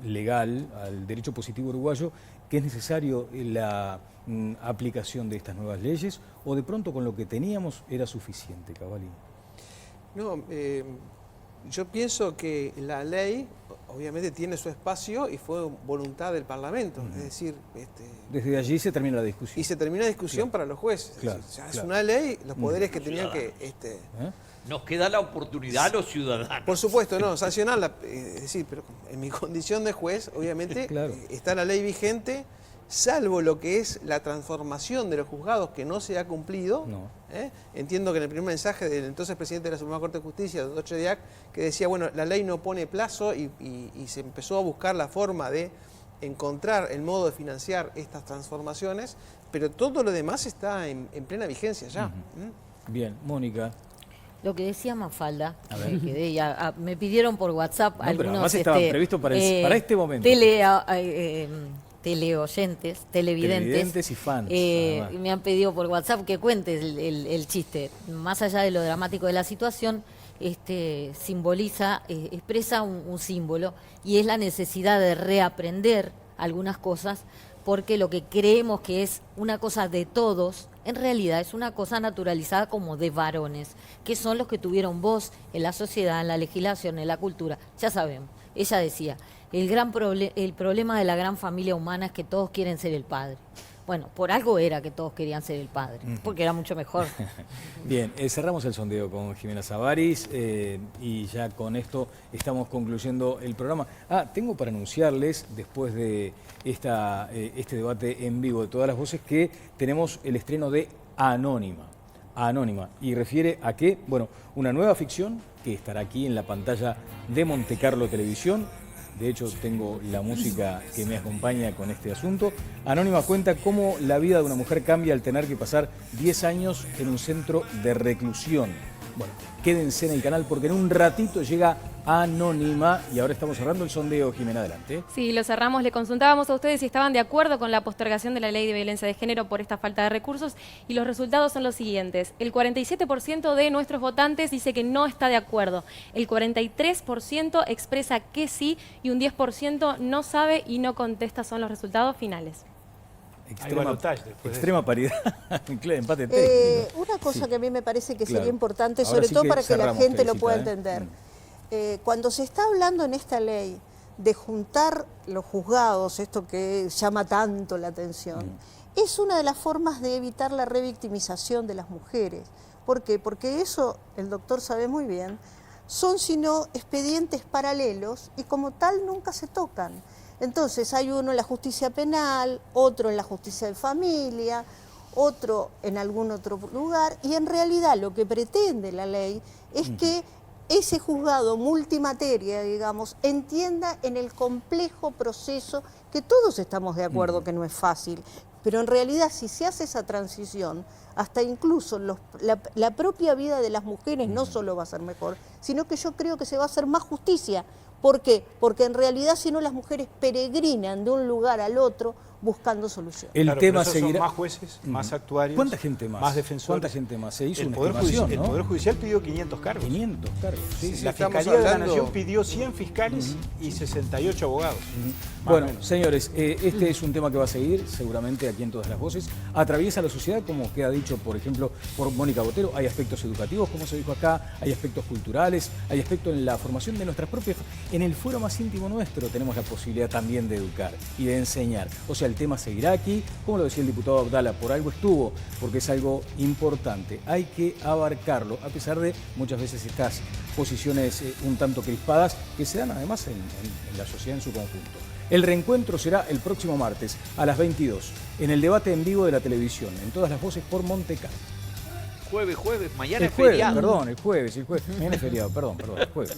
legal, al derecho positivo uruguayo, que es necesario la aplicación de estas nuevas leyes, o de pronto con lo que teníamos era suficiente, Cavalli. No, yo pienso que la ley obviamente tiene su espacio y fue voluntad del Parlamento, es decir... Desde allí se termina la discusión. Y se termina la discusión para los jueces. Claro, Es decir, es una ley, los poderes que tenían que... Nos queda la oportunidad a los ciudadanos. Por supuesto, no, sancionarla, es decir, pero en mi condición de juez, obviamente, está la ley vigente, salvo lo que es la transformación de los juzgados que no se ha cumplido. Entiendo que en el primer mensaje del entonces presidente de la Suprema Corte de Justicia, doctor Chediak, que decía, bueno, la ley no pone plazo y se empezó a buscar la forma de encontrar el modo de financiar estas transformaciones, pero todo lo demás está en plena vigencia ya. Bien, Mónica. Lo que decía Mafalda, me pidieron por WhatsApp algunos... Además estaba previsto para este momento. Teleoyentes, televidentes y fans. Me han pedido por WhatsApp que cuente el chiste. Más allá de lo dramático de la situación, simboliza, expresa un símbolo, y es la necesidad de reaprender algunas cosas, porque lo que creemos que es una cosa de todos, en realidad es una cosa naturalizada como de varones, que son los que tuvieron voz en la sociedad, en la legislación, en la cultura. Ya sabemos, ella decía, el problema de la gran familia humana es que todos quieren ser el padre. Bueno, por algo era que todos querían ser el padre, porque era mucho mejor. Bien, cerramos el sondeo con Jimena Sabaris y ya con esto estamos concluyendo el programa. Tengo para anunciarles, después de este debate en vivo de todas las voces, que tenemos el estreno de Anónima. Anónima. ¿Y refiere a qué? Bueno, una nueva ficción que estará aquí en la pantalla de Montecarlo Televisión. De hecho, tengo la música que me acompaña con este asunto. Anónima cuenta cómo la vida de una mujer cambia al tener que pasar 10 años en un centro de reclusión. Bueno, quédense en el canal porque en un ratito llega Anónima y ahora estamos cerrando el sondeo. Jimena, adelante. Sí, lo cerramos. Le consultábamos a ustedes si estaban de acuerdo con la postergación de la ley de violencia de género por esta falta de recursos y los resultados son los siguientes. El 47% de nuestros votantes dice que no está de acuerdo. El 43% expresa que sí y un 10% no sabe y no contesta. Son los resultados finales. Extrema paridad, empate técnico. Una cosa que a mí me parece que sería importante, sobre todo para que la gente lo pueda entender. Cuando se está hablando en esta ley de juntar los juzgados, esto que llama tanto la atención, es una de las formas de evitar la revictimización de las mujeres. ¿Por qué? Porque eso, el doctor sabe muy bien, son sino expedientes paralelos y como tal nunca se tocan. Entonces hay uno en la justicia penal, otro en la justicia de familia, otro en algún otro lugar, y en realidad lo que pretende la ley es que ese juzgado multimateria, digamos, entienda en el complejo proceso que todos estamos de acuerdo que no es fácil, pero en realidad si se hace esa transición, hasta incluso la propia vida de las mujeres no solo va a ser mejor, sino que yo creo que se va a hacer más justicia. ¿Por qué? Porque en realidad si no las mujeres peregrinan de un lugar al otro buscando soluciones. El tema seguirá. Son más jueces, más actuarios. ¿Cuánta gente más? Más defensores. ¿Cuánta gente más? Se hizo el una Poder estimación, Judicial, ¿no? El Poder Judicial pidió 500 cargos. 500 cargos, sí. La Fiscalía de la Nación pidió 100 fiscales y 68 abogados. Bueno, señores, este es un tema que va a seguir seguramente aquí en Todas las Voces. Atraviesa la sociedad, como queda dicho, por ejemplo, por Mónica Botero. Hay aspectos educativos, como se dijo acá, hay aspectos culturales, hay aspectos en la formación de nuestras propias... En el fuero más íntimo nuestro tenemos la posibilidad también de educar y de enseñar. O sea, el tema seguirá aquí, como lo decía el diputado Abdala, por algo estuvo, porque es algo importante. Hay que abarcarlo, a pesar de muchas veces estas posiciones un tanto crispadas que se dan además en la sociedad en su conjunto. El reencuentro será el próximo martes a las 22 en el debate en vivo de la televisión, en Todas las Voces por Montecarlo. Jueves, mañana es feriado. El jueves, mañana es feriado, perdón, el jueves.